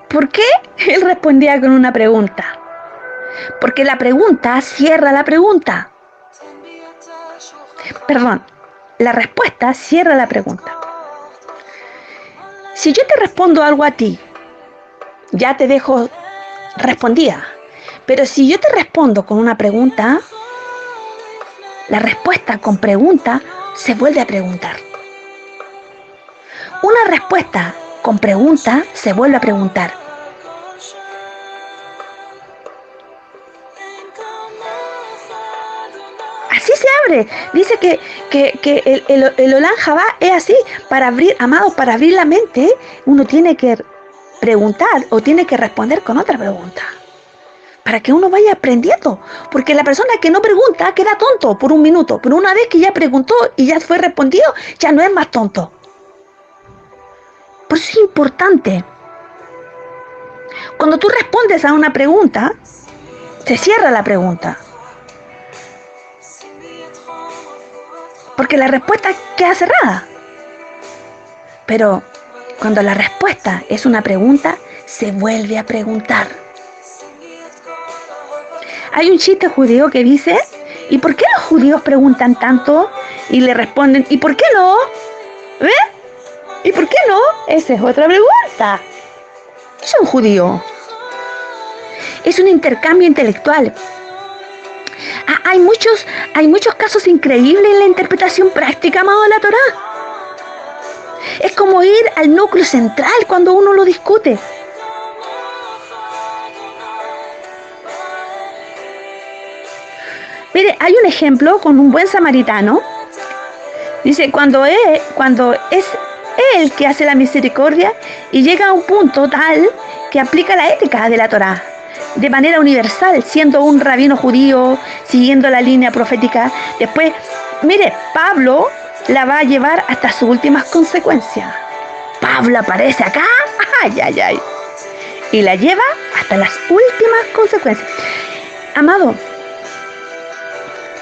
¿Por qué Él respondía con una pregunta? Porque la pregunta cierra la pregunta. Perdón, la respuesta cierra la pregunta. Si yo te respondo algo a ti, ya te dejo respondida. Pero si yo te respondo con una pregunta, la respuesta con pregunta se vuelve a preguntar. Una respuesta con pregunta se vuelve a preguntar. Así se abre. Dice que el Olam Jabá es así. Para abrir, amados, para abrir la mente, uno tiene que preguntar o tiene que responder con otra pregunta. Para que uno vaya aprendiendo. Porque la persona que no pregunta queda tonto por un minuto. Pero una vez que ya preguntó y ya fue respondido, ya no es más tonto. Por eso es importante. Cuando tú respondes a una pregunta, se cierra la pregunta. Porque la respuesta queda cerrada. Pero cuando la respuesta es una pregunta, se vuelve a preguntar. Hay un chiste judío que dice, ¿y por qué los judíos preguntan tanto? Y le responden, ¿y por qué no? ¿Ves? ¿Y por qué no? Esa es otra pregunta. ¿Qué es un judío? Es un intercambio intelectual. Hay muchos casos increíbles en la interpretación práctica, amado, de la Torá. Es como ir al núcleo central cuando uno lo discute. Mire, hay un ejemplo con un buen samaritano. Dice, cuando es él que hace la misericordia y llega a un punto tal que aplica la ética de la Torá de manera universal, siendo un rabino judío, siguiendo la línea profética. Después, mire, Pablo la va a llevar hasta sus últimas consecuencias. Pablo aparece acá, ay, ay, ay, y la lleva hasta las últimas consecuencias. Amado,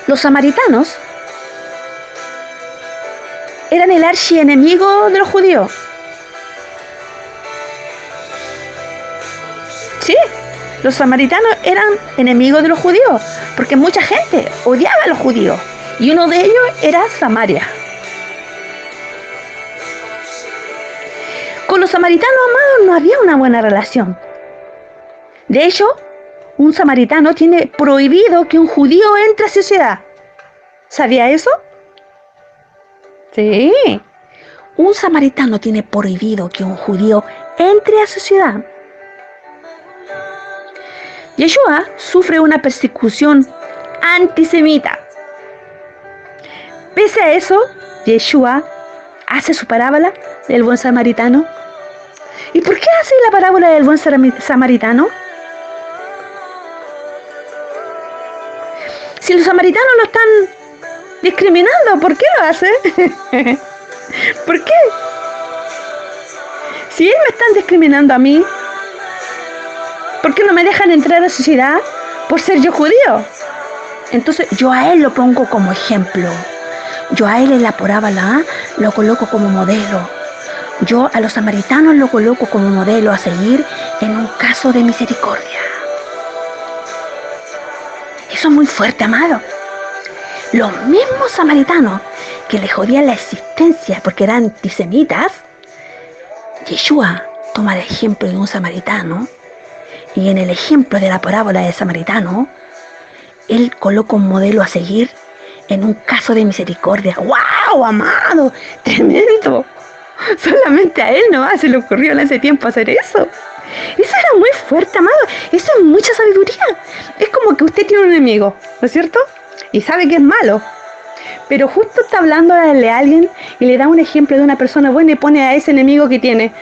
los samaritanos eran el archienemigo de los judíos. Sí, los samaritanos eran enemigos de los judíos, porque mucha gente odiaba a los judíos, y uno de ellos era Samaria. Con los samaritanos, amados, no había una buena relación. De hecho, un samaritano tiene prohibido que un judío entre a su ciudad. ¿Sabía eso? Sí. Un samaritano tiene prohibido que un judío entre a su ciudad. Yeshua sufre una persecución antisemita. Pese a eso, Yeshua hace su parábola del buen samaritano. ¿Y por qué hace la parábola del buen samaritano? Si los samaritanos lo están discriminando, ¿por qué lo hace? ¿Por qué? Si ellos me están discriminando a mí, ¿por qué no me dejan entrar a su ciudad por ser yo judío? Entonces yo a él lo pongo como ejemplo. Yo a él en la parábola lo coloco como modelo. Yo a los samaritanos lo coloco como modelo a seguir en un caso de misericordia. Eso es muy fuerte, amado. Los mismos samaritanos que le jodían la existencia porque eran antisemitas, Yeshua toma el ejemplo de un samaritano y en el ejemplo de la parábola del samaritano, él coloca un modelo a seguir en un caso de misericordia. ¡Wow, amado! ¡Tremendo! Solamente a él nomás se le ocurrió en ese tiempo hacer eso. Eso era muy fuerte, amado. Eso es mucha sabiduría. Es como que usted tiene un enemigo, ¿no es cierto? Y sabe que es malo. Pero justo está hablándole a alguien y le da un ejemplo de una persona buena y pone a ese enemigo que tiene.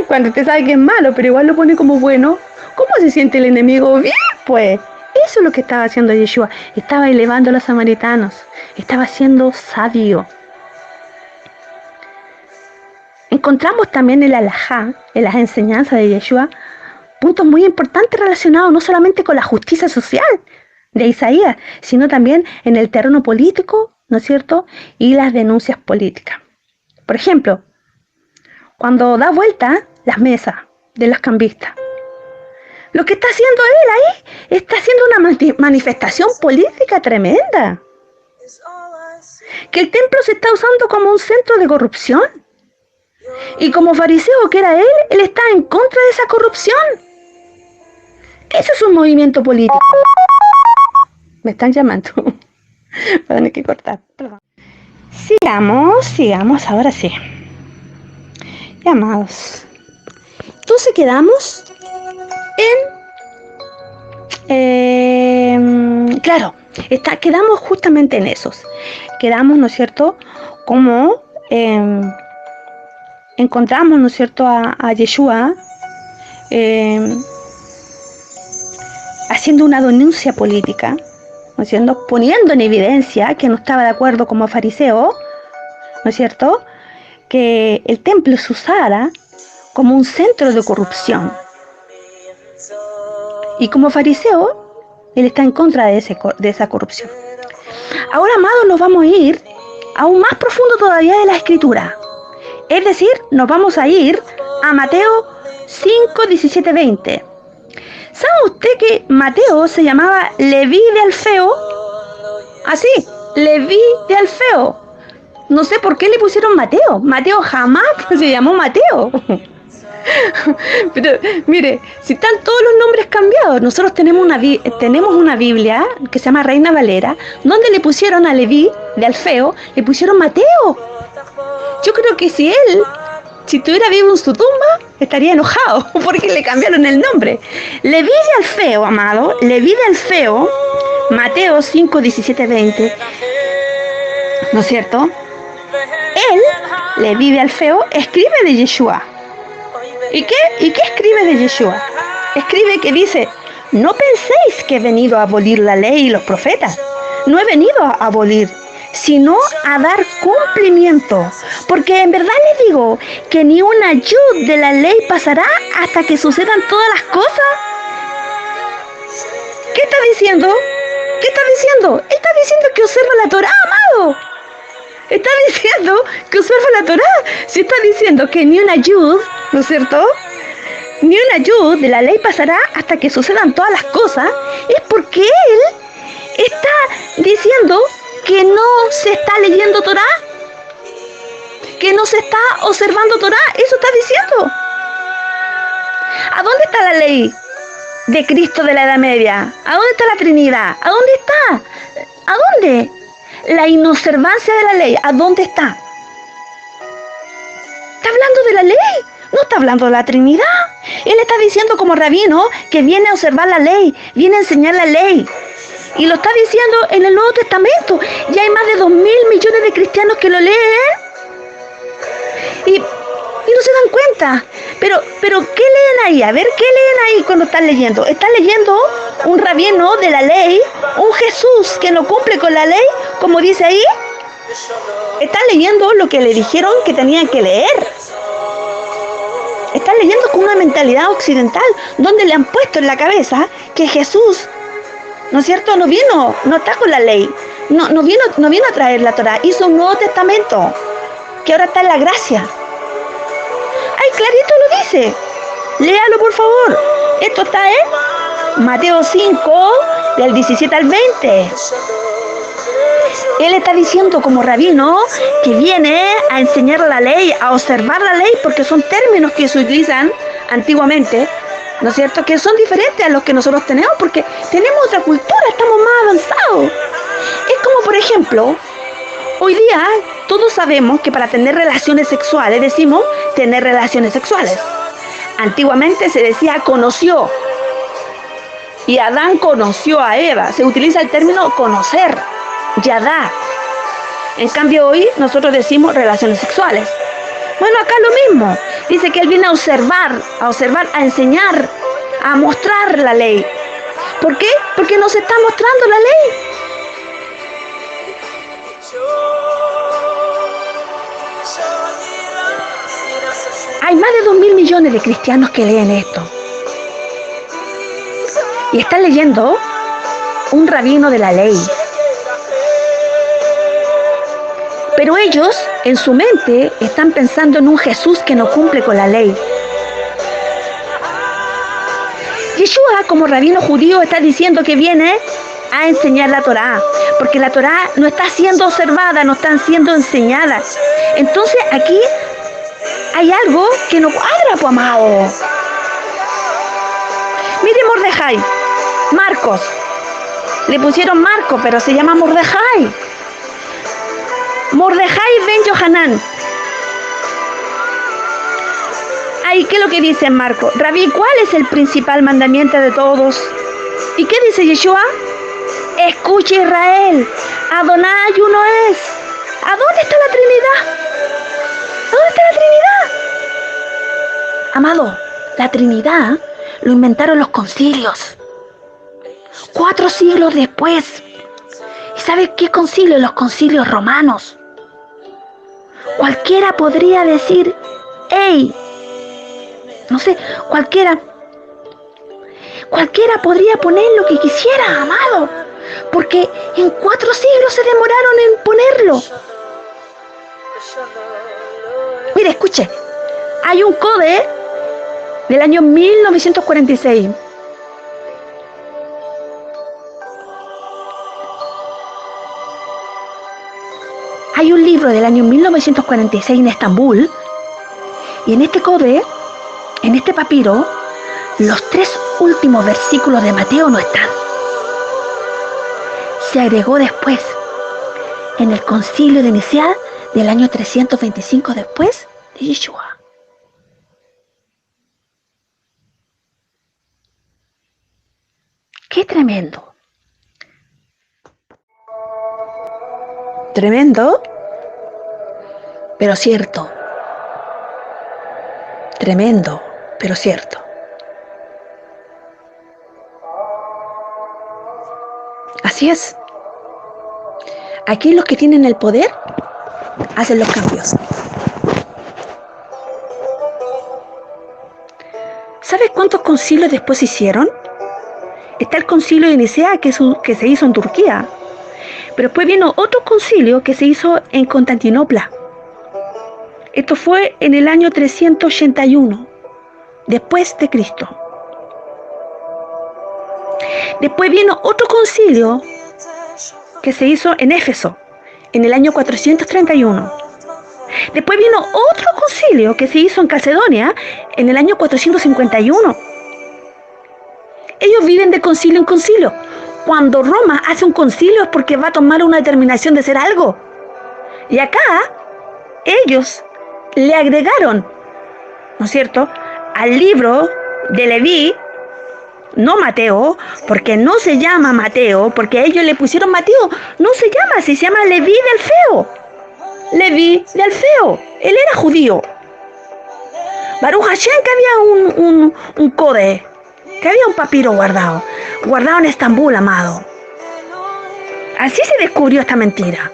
Cuando usted sabe que es malo, pero igual lo pone como bueno. ¿Cómo se siente el enemigo? Bien, pues. Eso es lo que estaba haciendo Yeshua. Estaba elevando a los samaritanos. Estaba siendo sabio. Encontramos también en el alajá, en las enseñanzas de Yeshua, puntos muy importantes relacionados no solamente con la justicia social de Isaías, sino también en el terreno político, ¿no es cierto?, y las denuncias políticas. Por ejemplo, cuando da vuelta las mesas de los cambistas, lo que está haciendo él ahí, está haciendo una manifestación política tremenda. Que el templo se está usando como un centro de corrupción. Y como fariseo que era él está en contra de esa corrupción. Eso es un movimiento político. Me están llamando. Voy a tener que cortar. Perdón. Sigamos, ahora sí. Llamados. Entonces quedamos quedamos justamente en esos. Quedamos, ¿no es cierto?, como encontramos, ¿no es cierto?, a Yeshua haciendo una denuncia política, ¿no es cierto?, poniendo en evidencia que no estaba de acuerdo como fariseo, ¿no es cierto?, que el templo se usara como un centro de corrupción. Y como fariseo, él está en contra de esa corrupción. Ahora, amados, nos vamos a ir aún más profundo todavía de la Escritura. Es decir, nos vamos a ir a Mateo 5, 17, 20. ¿Sabe usted que Mateo se llamaba Leví de Alfeo? Así, Leví de Alfeo. No sé por qué le pusieron Mateo. Mateo jamás se llamó Mateo. Pero mire, si están todos los nombres cambiados, nosotros tenemos una Biblia que se llama Reina Valera, donde le pusieron a Leví de Alfeo, le pusieron Mateo. Yo creo que si estuviera vivo en su tumba, estaría enojado porque le cambiaron el nombre. Leví de Alfeo, amado, Leví de Alfeo Mateo 5, 17, 20, ¿no es cierto? Él, Leví de Alfeo, escribe de Yeshua. ¿Y qué escribe de Yeshua? Escribe que dice, no penséis que he venido a abolir la ley y los profetas. No he venido a abolir, sino a dar cumplimiento. Porque en verdad les digo que ni una yud de la ley pasará hasta que sucedan todas las cosas. ¿Qué está diciendo? ¿Qué está diciendo? Está diciendo que observa la Torá, amado. Está diciendo que observa la Torá. Si está diciendo que ni una yud, ¿no es cierto? Ni una yud de la ley pasará hasta que sucedan todas las cosas, es porque él está diciendo que no se está leyendo Torá, que no se está observando Torá. Eso está diciendo. ¿A dónde está la ley de Cristo de la Edad Media? ¿A dónde está la Trinidad? ¿A dónde está? ¿A dónde? La inobservancia de la ley, ¿a dónde está? ¿Está hablando de la ley? No está hablando de la Trinidad. Él está diciendo como rabino que viene a observar la ley, viene a enseñar la ley. Y lo está diciendo en el Nuevo Testamento. Ya hay más de 2.000 millones de cristianos que lo leen. Y no se dan cuenta. Pero ¿qué leen ahí? A ver, ¿qué leen ahí cuando están leyendo? Están leyendo un rabino de la ley, un Jesús que no cumple con la ley, como dice ahí. Están leyendo lo que le dijeron que tenían que leer. Están leyendo con una mentalidad occidental, donde le han puesto en la cabeza que Jesús, ¿no es cierto? No está con la ley. No vino a traer la Torá. Hizo un Nuevo Testamento, que ahora está en la gracia. ¡Ay, clarito lo dice! Léalo, por favor. Esto está en Mateo 5, del 17 al 20. Él está diciendo como rabino que viene a enseñar la ley, a observar la ley, porque son términos que se utilizan antiguamente, ¿no es cierto? Que son diferentes a los que nosotros tenemos, porque tenemos otra cultura, estamos más avanzados. Es como, por ejemplo, hoy día todos sabemos que para tener relaciones sexuales decimos tener relaciones sexuales. Antiguamente se decía conoció, y Adán conoció a Eva. Se utiliza el término conocer, yadá. En cambio hoy nosotros decimos relaciones sexuales. Bueno, acá lo mismo. Dice que él viene a observar, a enseñar, a mostrar la ley. ¿Por qué? Porque nos está mostrando la ley. Hay más de 2.000 millones de cristianos que leen esto. Y están leyendo un rabino de la ley. Pero ellos, en su mente, están pensando en un Jesús que no cumple con la ley. Yeshua, como rabino judío, está diciendo que viene a enseñar la Torá, porque la Torá no está siendo observada, no está siendo enseñada. Entonces aquí hay algo que no cuadra, pues, amado. Mire Mordejai, Marcos. Le pusieron Marcos, pero se llama Mordejai. Mordejai ben Yohanan. Ahí, ¿qué es lo que dice Marcos? Rabí, ¿cuál es el principal mandamiento de todos? ¿Y qué dice Yeshua? Escucha Israel, Adonai uno es. ¿A dónde está la Trinidad? ¿A dónde está la Trinidad? Amado, la Trinidad lo inventaron los concilios. 4 siglos después. ¿Y sabe qué concilio? Los concilios romanos. Cualquiera podría decir, hey, no sé, cualquiera podría poner lo que quisiera, amado, porque en 4 siglos se demoraron en ponerlo. Mire, escuche, hay un códice del año 1946. Hay un libro del año 1946 en Estambul, y en este códice, en este papiro, los 3 últimos versículos de Mateo no están. Se agregó después, en el concilio de Nicea del año 325 después de Yeshua. ¡Qué tremendo! Tremendo, pero cierto. Tremendo, pero cierto. Así es. Aquí los que tienen el poder hacen los cambios. ¿Sabes cuántos concilios después se hicieron? Está el concilio de Nicea que se hizo en Turquía. Pero después vino otro concilio que se hizo en Constantinopla. Esto fue en el año 381, después de Cristo. Después vino otro concilio que se hizo en Éfeso, en el año 431. Después vino otro concilio que se hizo en Calcedonia, en el año 451. Ellos viven de concilio en concilio. Cuando Roma hace un concilio es porque va a tomar una determinación de hacer algo. Y acá, ellos le agregaron, ¿no es cierto?, al libro de Leví, no Mateo, porque no se llama Mateo, porque ellos le pusieron Mateo, no se llama así, se llama Leví de Alfeo. Leví de Alfeo, él era judío. Baruch Hashem, que había un codex, que había un papiro guardado en Estambul, amado. Así se descubrió esta mentira.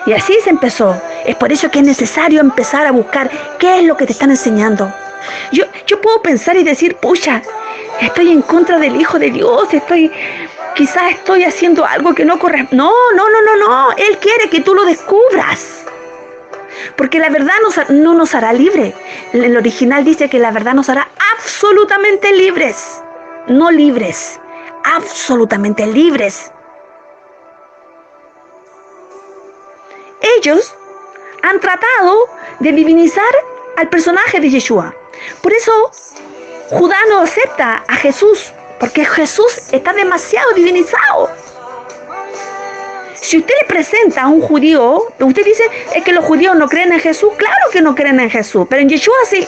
Y así se empezó. Es por eso que es necesario empezar a buscar qué es lo que te están enseñando. Yo puedo pensar y decir, pucha, estoy en contra del Hijo de Dios, quizás estoy haciendo algo que no corresponde. No. Él quiere que tú lo descubras. Porque la verdad no nos hará libre. El original dice que la verdad nos hará absolutamente libres. No libres, absolutamente libres. Ellos han tratado de divinizar al personaje de Yeshua. Por eso Judá no acepta a Jesús, porque Jesús está demasiado divinizado. Si usted le presenta a un judío, usted dice, es que los judíos no creen en Jesús. Claro que no creen en Jesús, pero en Yeshua sí.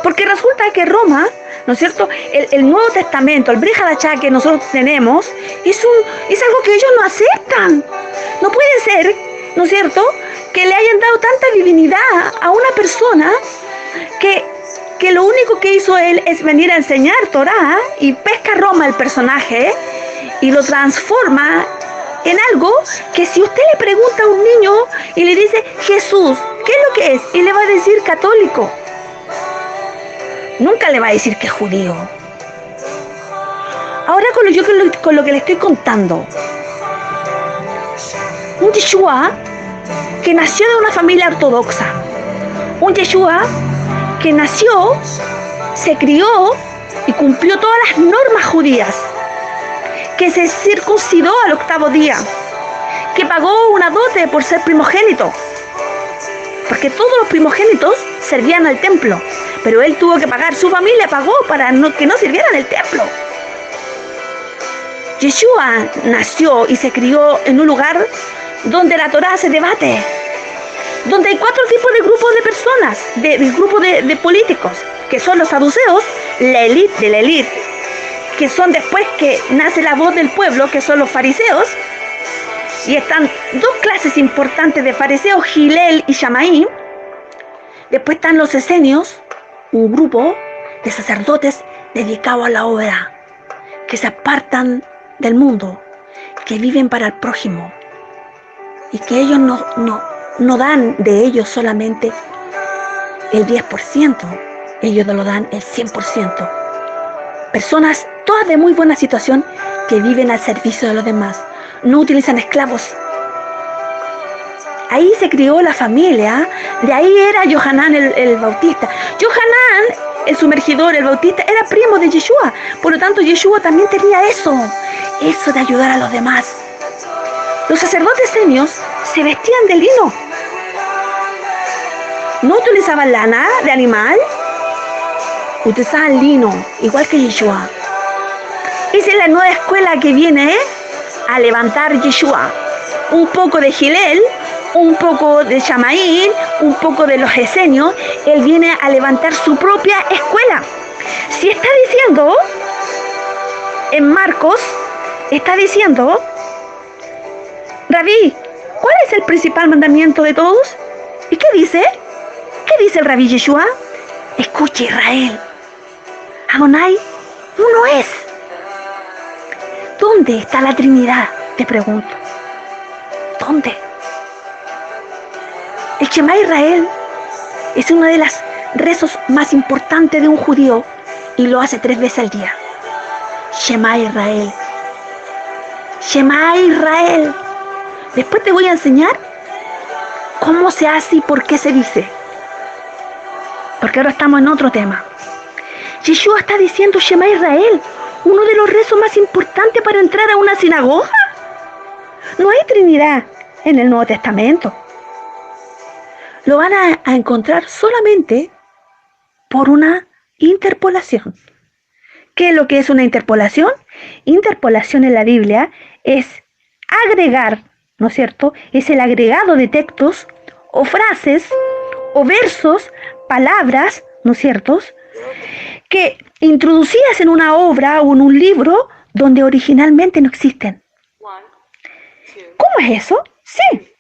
Porque resulta que Roma, ¿no es cierto?, el Nuevo Testamento, el Brit Hadashah que nosotros tenemos, es algo que ellos no aceptan. No puede ser, ¿no es cierto?, que le hayan dado tanta divinidad a una persona que lo único que hizo él es venir a enseñar Torah y pesca a Roma el personaje y lo transforma en algo que si usted le pregunta a un niño y le dice, Jesús, ¿qué es lo que es? Y le va a decir católico. Nunca le va a decir que es judío. Ahora con lo que le estoy contando, un Yeshua que nació de una familia ortodoxa, un Yeshua que nació, se crió y cumplió todas las normas judías, que se circuncidó al 8º día, que pagó una dote por ser primogénito, porque todos los primogénitos servían al templo, pero él tuvo que pagar, su familia pagó para que no sirvieran el templo. Yeshua nació y se crió en un lugar donde la Torah se debate, donde hay 4 tipos de grupos de personas, de grupos de políticos, que son los saduceos, la élite de la élite, que son después que nace la voz del pueblo, que son los fariseos, y están 2 clases importantes de fariseos, Gilel y Shamaí. Después están los esenios, un grupo de sacerdotes dedicados a la obra, que se apartan del mundo, que viven para el prójimo, y que ellos no dan de ellos solamente el 10%, ellos lo dan el 100%. Personas todas de muy buena situación que viven al servicio de los demás, no utilizan esclavos. Ahí se crió la familia, de ahí era Yohanan el Bautista. Yohanan, el sumergidor, el Bautista, era primo de Yeshua, por lo tanto Yeshua también tenía eso de ayudar a los demás. Los sacerdotes senios se vestían de lino, no utilizaban lana de animal, utilizaban lino, igual que Yeshua. Esa es la nueva escuela que viene a levantar Yeshua. Un poco de Gilel, un poco de Shamaín, un poco de los esenios. Él viene a levantar su propia escuela. Si está diciendo, en Marcos, está diciendo Rabí, ¿cuál es el principal mandamiento de todos? ¿Y qué dice? ¿Qué dice el Rabí Yeshua? Escuche, Israel. Adonai uno es. ¿Dónde está la Trinidad? Te pregunto. ¿Dónde? El Shema Israel es uno de los rezos más importantes de un judío y lo hace 3 veces al día. Shema Israel. Shema Israel. Después te voy a enseñar cómo se hace y por qué se dice. Porque ahora estamos en otro tema. Yeshua está diciendo Shema Israel, uno de los rezos más importantes para entrar a una sinagoga. No hay Trinidad en el Nuevo Testamento. Lo van a encontrar solamente por una interpolación. ¿Qué es lo que es una interpolación? Interpolación en la Biblia es agregar, ¿no es cierto? Es el agregado de textos o frases o versos, palabras, ¿no es cierto?, que introducidas en una obra o en un libro donde originalmente no existen. ¿Cómo es eso? Sí.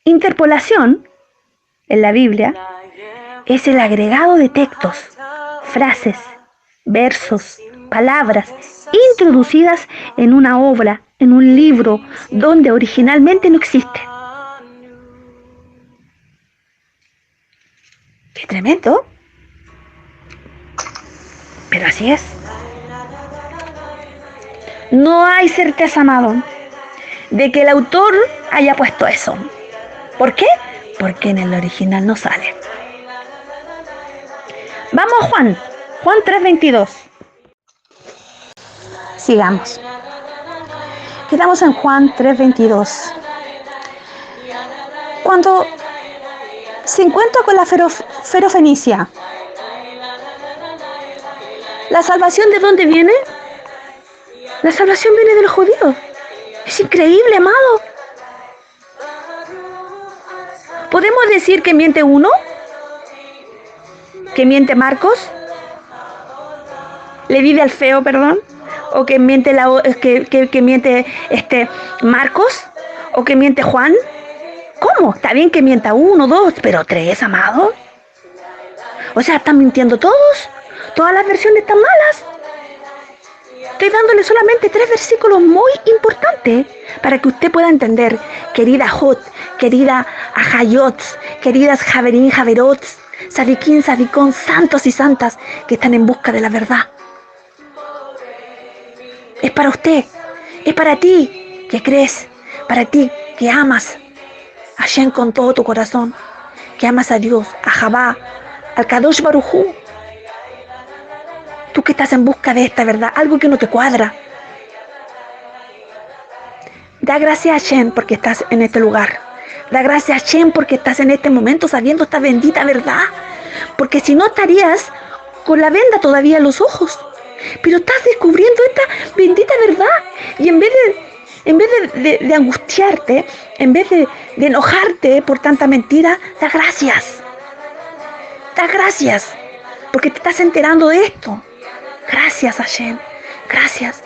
Interpolación en la Biblia es el agregado de textos, frases, versos, palabras introducidas en una obra, en un libro donde originalmente no existe. ¡Qué tremendo! Pero así es. No hay certeza, amado, de que el autor haya puesto eso. ¿Por qué? Porque en el original no sale. Vamos a Juan 3:22. Sigamos. Quedamos en Juan 3:22. Cuando se encuentra con la Ferofenicia, ¿la salvación de dónde viene? La salvación viene de los judíos. Es increíble, amado. ¿Podemos decir que miente uno? ¿Que miente Marcos? ¿Le vive al feo, perdón? ¿O que miente que miente Marcos? ¿O que miente Juan? ¿Cómo? Está bien que mienta 1, 2, pero 3, amado. O sea, ¿están mintiendo todos? ¿Todas las versiones están malas? Estoy dándole solamente 3 versículos muy importantes para que usted pueda entender, querida Jot, querida Ajayot, queridas Javerín, Javerot, Sadiquín, Sadicón, santos y santas que están en busca de la verdad. Es para usted, es para ti que crees, para ti que amas a Hashem con todo tu corazón, que amas a Dios, a Javá, al Kadosh Baruj Hu. Tú que estás en busca de esta verdad, algo que no te cuadra. Da gracias a Hashem porque estás en este lugar. Da gracias a Hashem porque estás en este momento sabiendo esta bendita verdad. Porque si no estarías con la venda todavía en los ojos. Pero estás descubriendo esta bendita verdad. Y en vez de angustiarte, en vez de enojarte por tanta mentira, da gracias. Da gracias. Porque te estás enterando de esto. Gracias, Hashem. Gracias.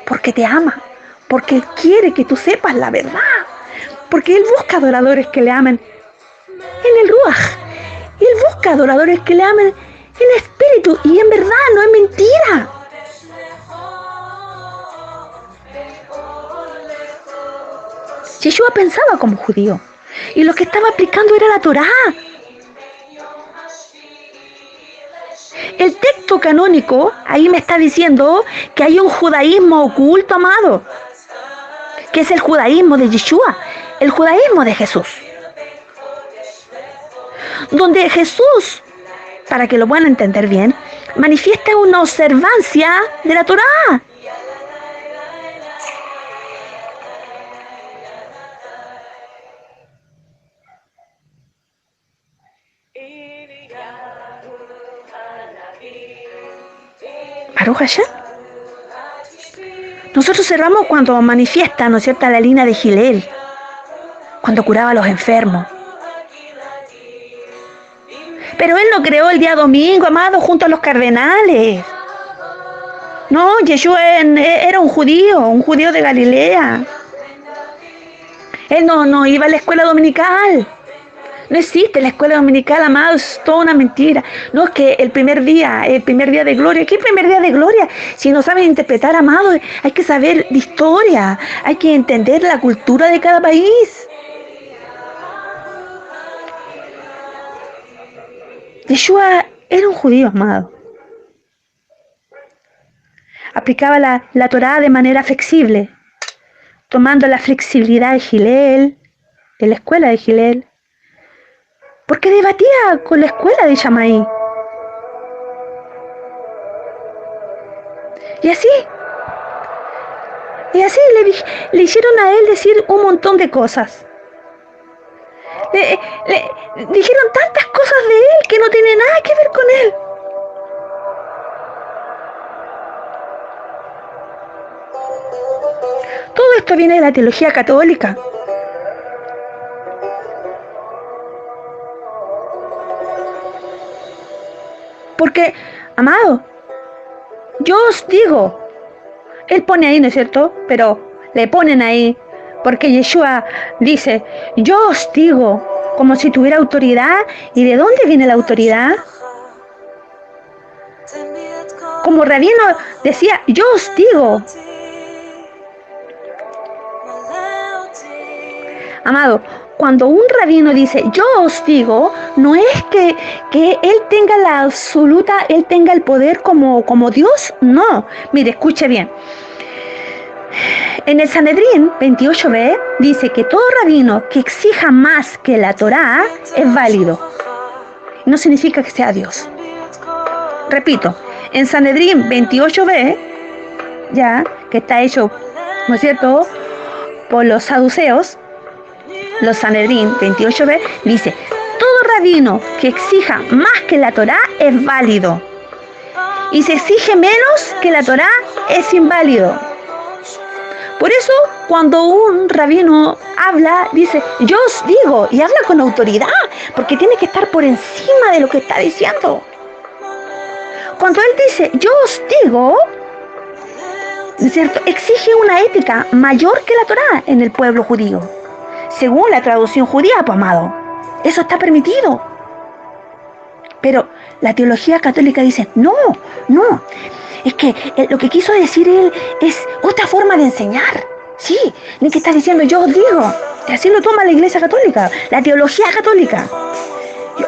Porque te ama. Porque Él quiere que tú sepas la verdad. Porque Él busca adoradores que le amen en el Ruach. Él busca adoradores que le amen en espíritu y en verdad, no es mentira. Yeshua pensaba como judío. Y lo que estaba aplicando era la Torá. El texto canónico ahí me está diciendo que hay un judaísmo oculto, amado, que es el judaísmo de Yeshua, el judaísmo de Jesús, donde Jesús, para que lo puedan entender bien, manifiesta una observancia de la Torá. Baruch Hashem. Nosotros cerramos cuando manifiesta, ¿no es cierto?, la línea de Gilel, cuando curaba a los enfermos. Pero Él no creó el día domingo, amado, junto a los cardenales. No, Yeshua era un judío de Galilea. Él no iba a la escuela dominical. No existe la escuela dominical, amado, es toda una mentira. No, es que el primer día de gloria. ¿Qué primer día de gloria? Si no sabes interpretar, amado, hay que saber de historia, hay que entender la cultura de cada país. Yeshua era un judío, amado. Aplicaba la Torá de manera flexible, tomando la flexibilidad de Hillel, de la escuela de Hillel, porque debatía con la escuela de Shammai. Y así le hicieron a él decir un montón de cosas. Le dijeron tantas cosas de él que no tienen nada que ver con él. Todo esto viene de la teología católica. Porque, amado, yo os digo, él pone ahí, ¿no es cierto? Pero le ponen ahí, porque Yeshua dice, yo os digo, como si tuviera autoridad. ¿Y de dónde viene la autoridad? Como rabino decía, yo os digo. Amado, cuando un rabino dice, yo os digo, no es que él tenga la absoluta, él tenga el poder como Dios, no. Mire, escuche bien. En el Sanedrín 28b dice que todo rabino que exija más que la Torá es válido. No significa que sea Dios. Repito, en Sanedrín 28b, ya, que está hecho, ¿no es cierto?, por los saduceos, los Sanedrín 28b, dice, todo rabino que exija más que la Torá es válido. Y si exige menos que la Torá es inválido. Por eso, cuando un rabino habla, dice, yo os digo, y habla con autoridad, porque tiene que estar por encima de lo que está diciendo. Cuando él dice, yo os digo, ¿cierto?, exige una ética mayor que la Torá en el pueblo judío. Según la traducción judía, pues, amado, eso está permitido. Pero la teología católica dice, no, es que lo que quiso decir él es otra forma de enseñar. Sí, ni que está diciendo yo os digo. Y así lo toma la Iglesia Católica, la teología católica.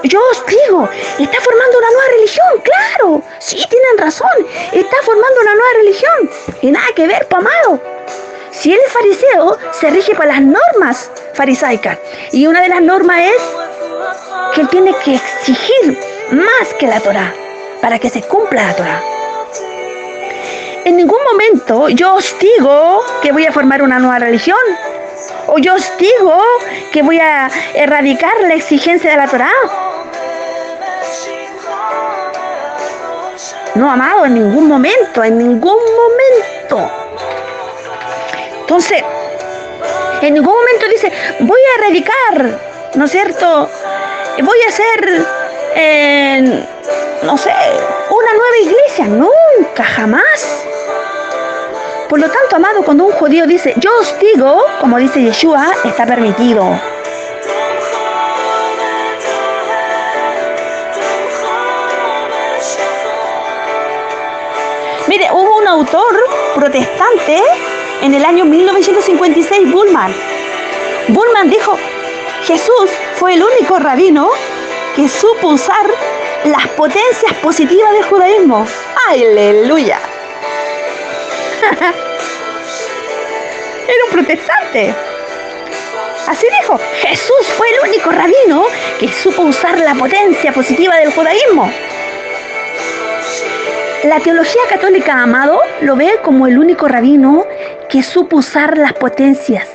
Yo os digo, está formando una nueva religión, claro. Sí, tienen razón, está formando una nueva religión. Y nada que ver, pues, amado. Si él es fariseo, se rige por las normas farisaicas. Y una de las normas es que él tiene que exigir más que la Torá, para que se cumpla la Torá. En ningún momento yo os digo que voy a formar una nueva religión, o yo os digo que voy a erradicar la exigencia de la Torá. No, amado, en ningún momento. Entonces, en ningún momento dice, voy a erradicar, ¿no es cierto?, voy a hacer, no sé, una nueva iglesia. Nunca, jamás. Por lo tanto, amado, cuando un judío dice, yo os digo, como dice Yeshua, está permitido. Mire, hubo un autor protestante en el año 1956, Bultmann. Bultmann dijo, Jesús fue el único rabino que supo usar las potencias positivas del judaísmo. ¡Aleluya! Era un protestante. Así dijo, Jesús fue el único rabino que supo usar la potencia positiva del judaísmo. La teología católica, amado, lo ve como el único rabino que supo usar las potencias.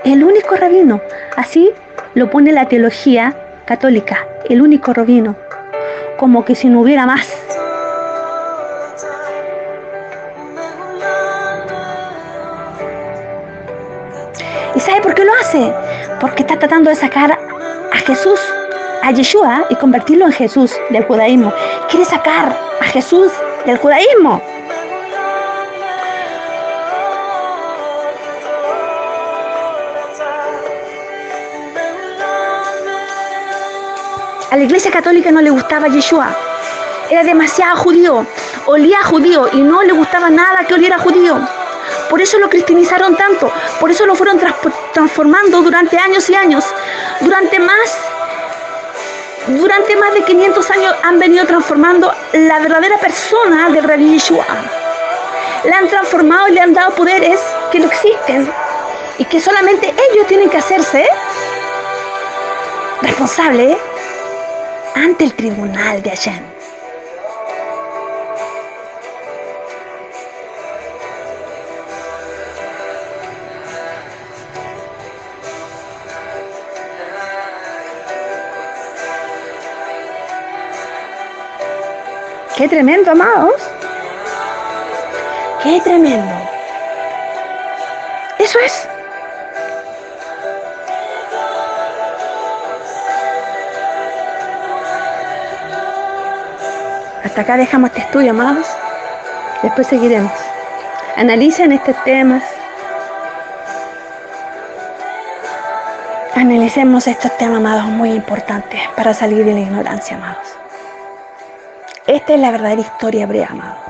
El único rabino, así lo pone la teología católica, el único rabino, como que si no hubiera más. ¿Y sabe por qué lo hace? Porque está tratando de sacar a Jesús, a Yeshua, y convertirlo en Jesús del judaísmo. Quiere sacar a Jesús del judaísmo. A la Iglesia Católica no le gustaba Yeshua. Era demasiado judío, olía a judío y no le gustaba nada que oliera a judío. Por eso lo cristianizaron tanto, por eso lo fueron transformando durante años y años. Durante más de 500 años han venido transformando la verdadera persona del Rabí Yeshua. La han transformado y le han dado poderes que no existen y que solamente ellos tienen que hacerse responsables ante el tribunal de Hashem. ¡Qué tremendo, amados! ¡Qué tremendo! Eso es. Hasta acá dejamos este estudio, amados. Después seguiremos. Analicen estos temas. Analicemos estos temas, amados, muy importantes para salir de la ignorancia, amados. Esta es la verdadera historia hebrea, amados.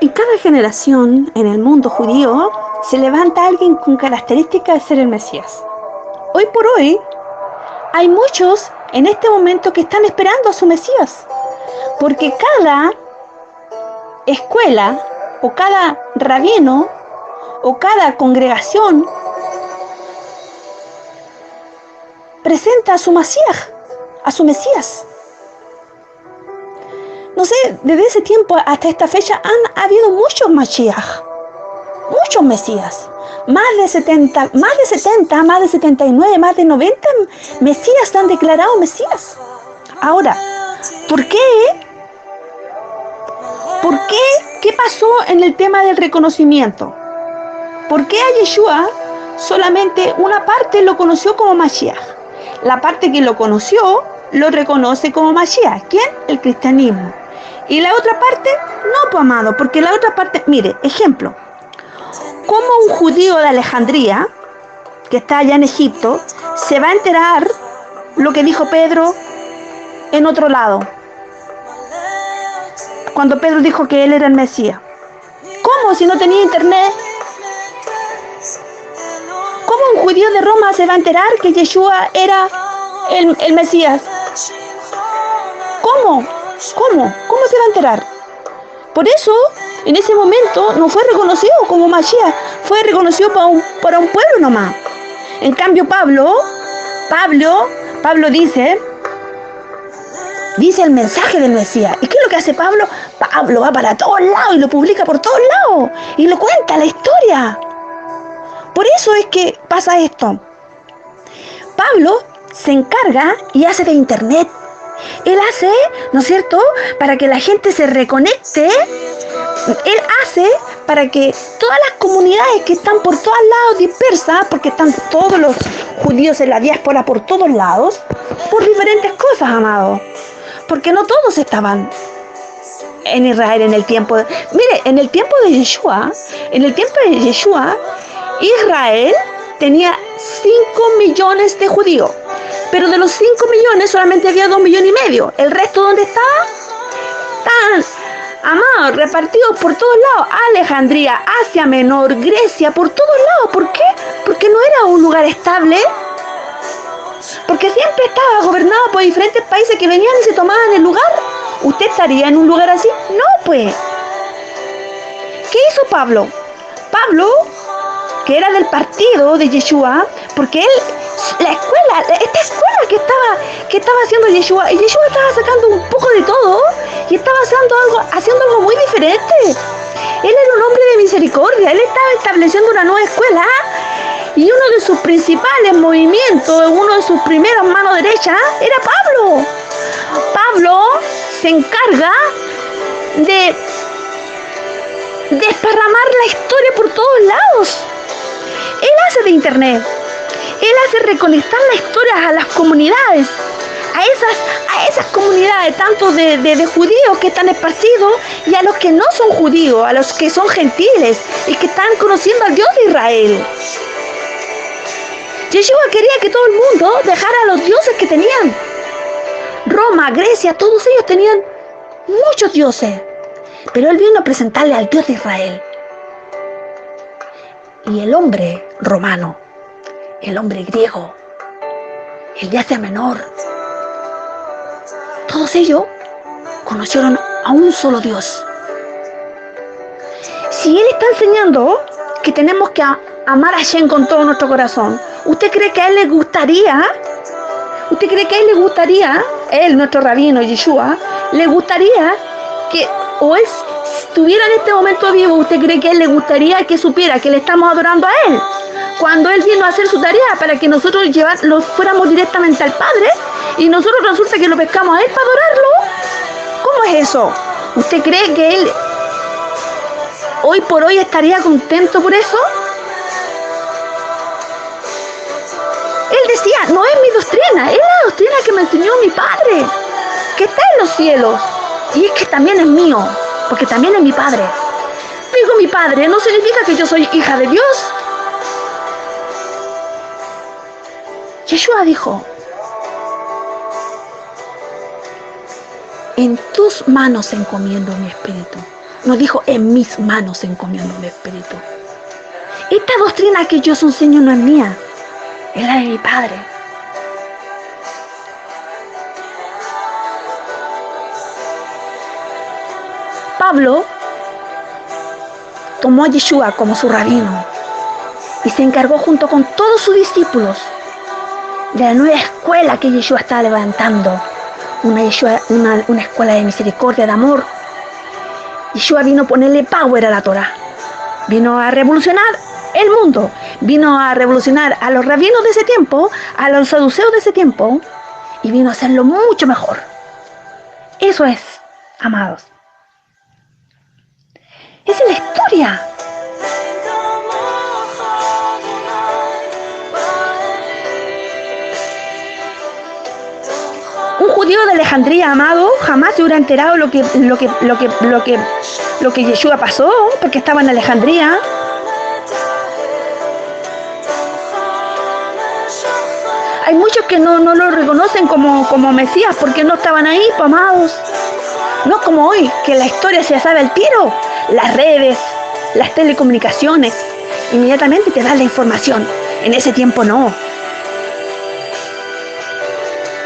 En cada generación en el mundo judío se levanta alguien con características de ser el Mesías. Hoy por hoy hay muchos en este momento que están esperando a su Mesías, porque cada escuela o cada rabino o cada congregación presenta a su Mesías, No sé, desde ese tiempo hasta esta fecha han habido muchos Mashiach, muchos Mesías, más de 70, más de 79, más de 90 Mesías han declarado Mesías. Ahora, ¿por qué? ¿Qué pasó en el tema del reconocimiento? ¿Por qué a Yeshua solamente una parte lo conoció como Mashiach? La parte que lo conoció lo reconoce como Mashiach. ¿Quién? El cristianismo. Y la otra parte, no, pues, amado, porque la otra parte, mire, ejemplo, ¿cómo un judío de Alejandría, que está allá en Egipto, se va a enterar lo que dijo Pedro en otro lado? Cuando Pedro dijo que él era el Mesías. ¿Cómo si no tenía internet? ¿Cómo un judío de Roma se va a enterar que Yeshua era el Mesías? ¿Cómo se va a enterar? Por eso, en ese momento, no fue reconocido como Mashiach, fue reconocido para un pueblo nomás. En cambio, Pablo dice el mensaje del Mesías. ¿Y qué es lo que hace Pablo? Pablo va para todos lados y lo publica por todos lados y lo cuenta la historia. Por eso es que pasa esto. Pablo se encarga y hace de internet. Él hace, ¿no es cierto?, para que la gente se reconecte. Él hace para que todas las comunidades que están por todos lados dispersas, porque están todos los judíos en la diáspora por todos lados, por diferentes cosas, amados. Porque no todos estaban en Israel en el tiempo de... Mire, en el tiempo de Yeshua, Israel tenía 5 millones de judíos. Pero de los 5 millones solamente había 2,5 millones. ¿El resto dónde estaba? Estaban, amados, repartidos por todos lados. Alejandría, Asia Menor, Grecia, por todos lados. ¿Por qué? Porque no era un lugar estable. Porque siempre estaba gobernado por diferentes países que venían y se tomaban el lugar. ¿Usted estaría en un lugar así? No, pues. ¿Qué hizo Pablo? Pablo, que era del partido de Yeshua, porque él, esta escuela que estaba haciendo Yeshua, y Yeshua estaba sacando un poco de todo, y estaba haciendo algo muy diferente. Él era un hombre de misericordia, él estaba estableciendo una nueva escuela, y uno de sus principales movimientos, uno de sus primeras manos derechas, era Pablo. Pablo se encarga de desparramar la historia por todos lados. Él hace de internet, él hace reconectar las historias a las comunidades, a esas comunidades, tanto de judíos que están esparcidos y a los que no son judíos, a los que son gentiles y que están conociendo al Dios de Israel. Yeshua quería que todo el mundo dejara a los dioses que tenían. Roma, Grecia, todos ellos tenían muchos dioses, pero él vino a presentarle al Dios de Israel. Y el hombre romano, el hombre griego, el de Asia Menor, todos ellos conocieron a un solo Dios. Si Él está enseñando que tenemos que amar a Hashem con todo nuestro corazón, ¿usted cree que a Él le gustaría? ¿Usted cree que a Él le gustaría, Él, nuestro rabino, Yeshua, le gustaría que, o Él estuviera en este momento vivo, ¿usted cree que a Él le gustaría que supiera que le estamos adorando a Él? Cuando Él vino a hacer su tarea para que nosotros lo fuéramos directamente al Padre y nosotros resulta que lo pescamos a Él para adorarlo. ¿Cómo es eso? ¿Usted cree que Él hoy por hoy estaría contento por eso? Él decía, no es mi doctrina, es la doctrina que me enseñó mi Padre, que está en los cielos, y es que también es mío, porque también es mi Padre. Digo mi Padre, no significa que yo soy hija de Dios. Yeshua dijo, en tus manos encomiendo mi espíritu. No dijo, en mis manos encomiendo mi espíritu. Esta doctrina que yo os enseño no es mía, es la de mi Padre. Pablo tomó a Yeshua como su rabino y se encargó junto con todos sus discípulos de la nueva escuela que Yeshua estaba levantando, una escuela de misericordia, de amor. Yeshua vino a ponerle power a la Torah, vino a revolucionar el mundo, vino a revolucionar a los rabinos de ese tiempo, a los saduceos de ese tiempo, y vino a hacerlo mucho mejor. Eso es, amados. Esa es la historia. Un judío de Alejandría, amado, jamás se hubiera enterado lo que Yeshua pasó, porque estaba en Alejandría. Hay muchos que no lo reconocen como Mesías porque no estaban ahí, amados. No como hoy, que la historia se sabe al tiro. Las redes, las telecomunicaciones, inmediatamente te dan la información. En ese tiempo no.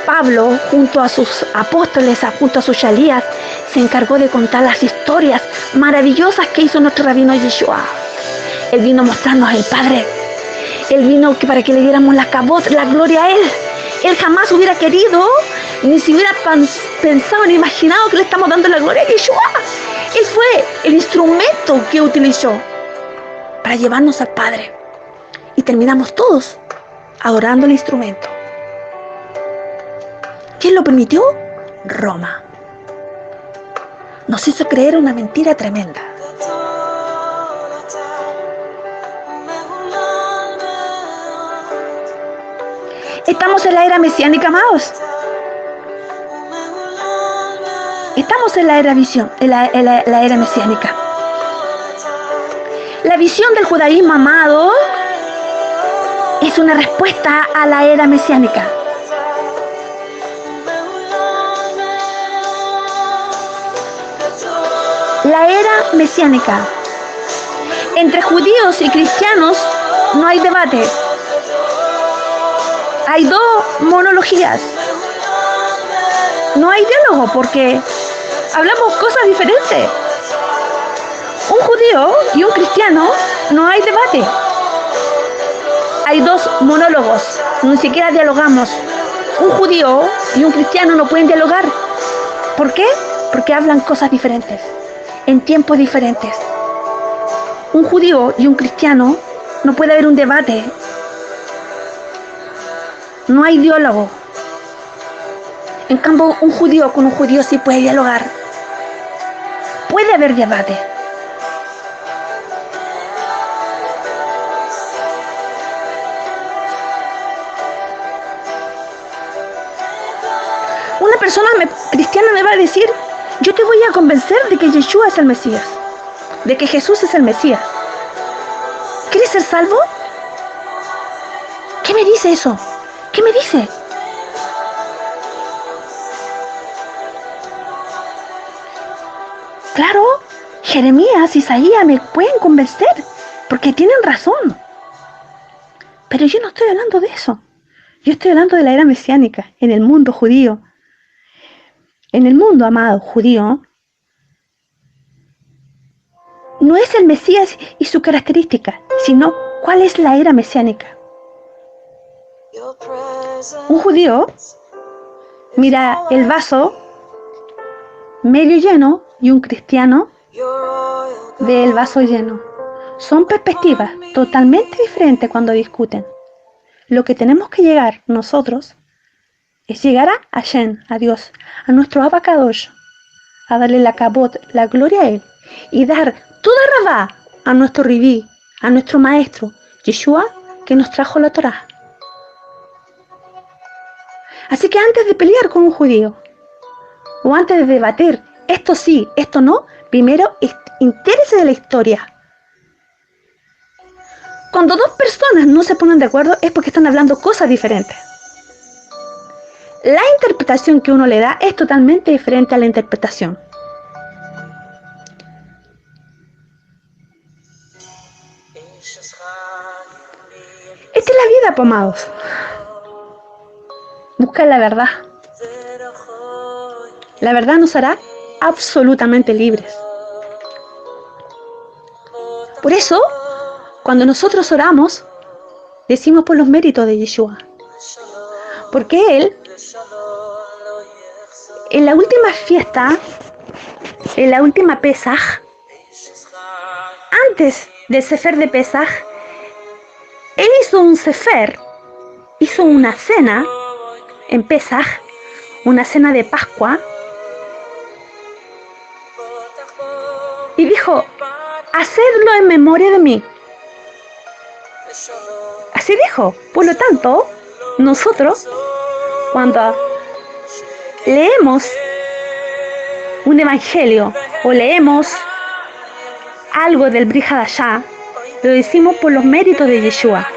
Pablo, junto a sus apóstoles, junto a sus shalías, se encargó de contar las historias maravillosas que hizo nuestro rabino Yeshua. Él vino a mostrarnos el Padre. Él vino para que le diéramos la gloria a Él. Él jamás hubiera querido, ni si hubiera pensado ni imaginado que le estamos dando la gloria a Yeshua. Él fue el instrumento que utilizó para llevarnos al Padre. Y terminamos todos adorando el instrumento. ¿Quién lo permitió? Roma. Nos hizo creer una mentira tremenda. Estamos en la era mesiánica, amados. Estamos en la era la era mesiánica. La visión del judaísmo, amado, es una respuesta a la era mesiánica. La era mesiánica. Entre judíos y cristianos no hay debate. Hay dos monologías. No hay diálogo porque hablamos cosas diferentes. Un judío y un cristiano no hay debate. Hay dos monólogos, ni siquiera dialogamos. Un judío y un cristiano no pueden dialogar. ¿Por qué? Porque hablan cosas diferentes, en tiempos diferentes. Un judío y un cristiano no puede haber un debate. No hay diálogo. En cambio, un judío con un judío sí puede dialogar. Puede haber debate. persona cristiana me va a decir, yo te voy a convencer de que Yeshua es el Mesías, de que Jesús es el Mesías. ¿Quieres ser salvo? ¿Qué me dice eso? ¿Qué me dice? Claro, Jeremías, Isaías me pueden convencer, porque tienen razón. Pero yo no estoy hablando de eso. Yo estoy hablando de la era mesiánica, en el mundo judío. En el mundo, amado, judío, no es el Mesías y su característica, sino cuál es la era mesiánica. Un judío mira el vaso medio lleno y un cristiano ve el vaso lleno. Son perspectivas totalmente diferentes cuando discuten. Lo que tenemos que llegar nosotros es llegar a Hashem, a Dios, a nuestro Abba Kadosh, a darle la kabod, la gloria a Él, y dar toda rabá a nuestro Ribí, a nuestro maestro, Yeshua, que nos trajo la Torá. Así que antes de pelear con un judío, o antes de debatir, esto sí, esto no, primero entérese de la historia. Cuando dos personas no se ponen de acuerdo es porque están hablando cosas diferentes. La interpretación que uno le da es totalmente diferente a la interpretación. Esta es la vida, amados. Busca la verdad. La verdad nos hará absolutamente libres. Por eso, cuando nosotros oramos, decimos por los méritos de Yeshua. Porque Él, en la última fiesta, en la última Pesaj, antes del Sefer de Pesaj, Él hizo un Sefer, hizo una cena en Pesaj, una cena de Pascua, y dijo, hacedlo en memoria de mí. Así dijo. Por lo tanto, nosotros, cuando leemos un evangelio o leemos algo del Brit Hadashah, lo decimos por los méritos de Yeshua,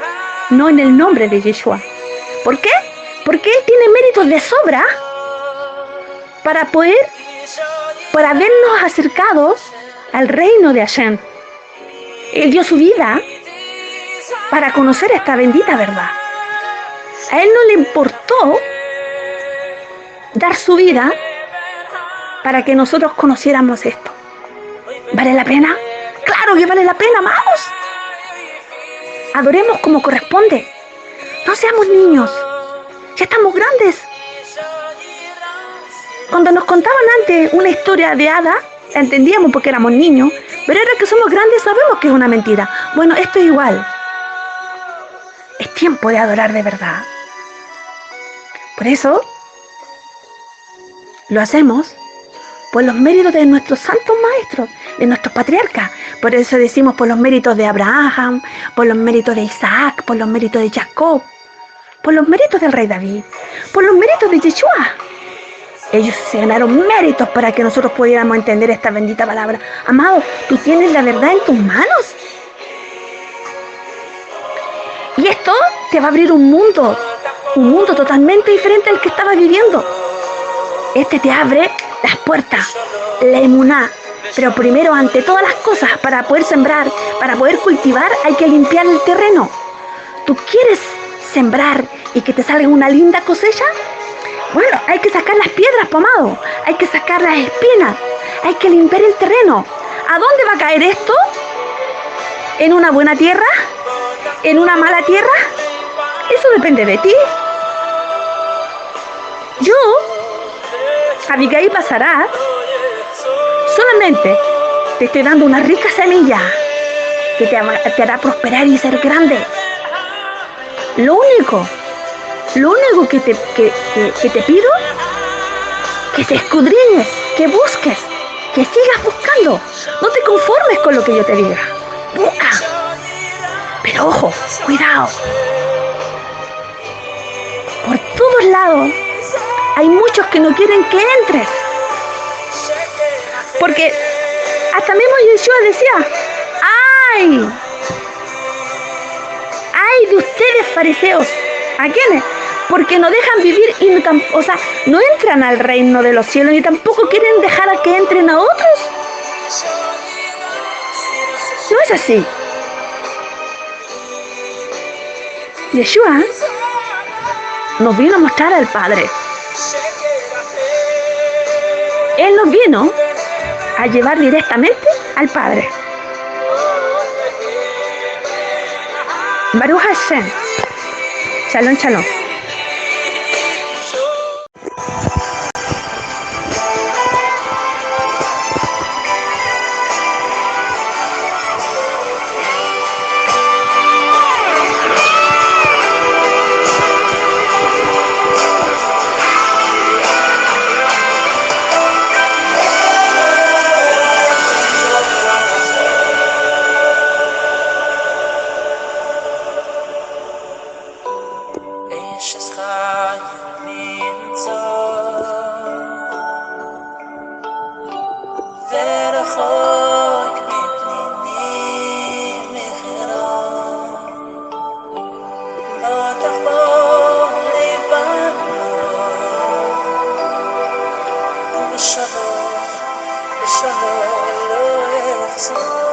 no en el nombre de Yeshua. ¿Por qué? Porque Él tiene méritos de sobra para vernos acercados al reino de Hashem. Él dio su vida para conocer esta bendita verdad. A Él no le importó dar su vida para que nosotros conociéramos esto. ¿Vale la pena? ¡Claro que vale la pena, amados! Adoremos como corresponde. No seamos niños. Ya estamos grandes. Cuando nos contaban antes una historia de hada, la entendíamos porque éramos niños, pero ahora que somos grandes sabemos que es una mentira. Bueno, esto es igual. Es tiempo de adorar de verdad. Por eso, lo hacemos por los méritos de nuestros santos maestros, de nuestros patriarcas. Por eso decimos por los méritos de Abraham, por los méritos de Isaac, por los méritos de Jacob, por los méritos del rey David, por los méritos de Yeshua. Ellos se ganaron méritos para que nosotros pudiéramos entender esta bendita palabra. Amado, tú tienes la verdad en tus manos. Y esto te va a abrir un mundo totalmente diferente al que estabas viviendo. Este te abre las puertas, la emuná. Pero primero, ante todas las cosas, para poder sembrar, para poder cultivar, hay que limpiar el terreno. ¿Tú quieres sembrar y que te salga una linda cosecha? Bueno, hay que sacar las piedras, pomado. Hay que sacar las espinas. Hay que limpiar el terreno. ¿A dónde va a caer esto? ¿En una buena tierra? ¿En una mala tierra? Eso depende de ti. Yo, Abigail Pasará, solamente te estoy dando una rica semilla que te hará prosperar y ser grande. Lo único que te pido, que te escudriñes, que busques, que sigas buscando. No te conformes con lo que yo te diga. Busca. Pero ojo, cuidado. Por todos lados hay muchos que no quieren que entres. Porque hasta mismo Yeshua decía, ¡ay! ¡Ay de ustedes, fariseos! ¿A quiénes? Porque no dejan vivir y no entran al reino de los cielos y tampoco quieren dejar a que entren a otros. No es así. Yeshua nos vino a mostrar al Padre. Él nos vino a llevar directamente al Padre. Baruch Hashem. Shalom, shalom. Shalom, shalom,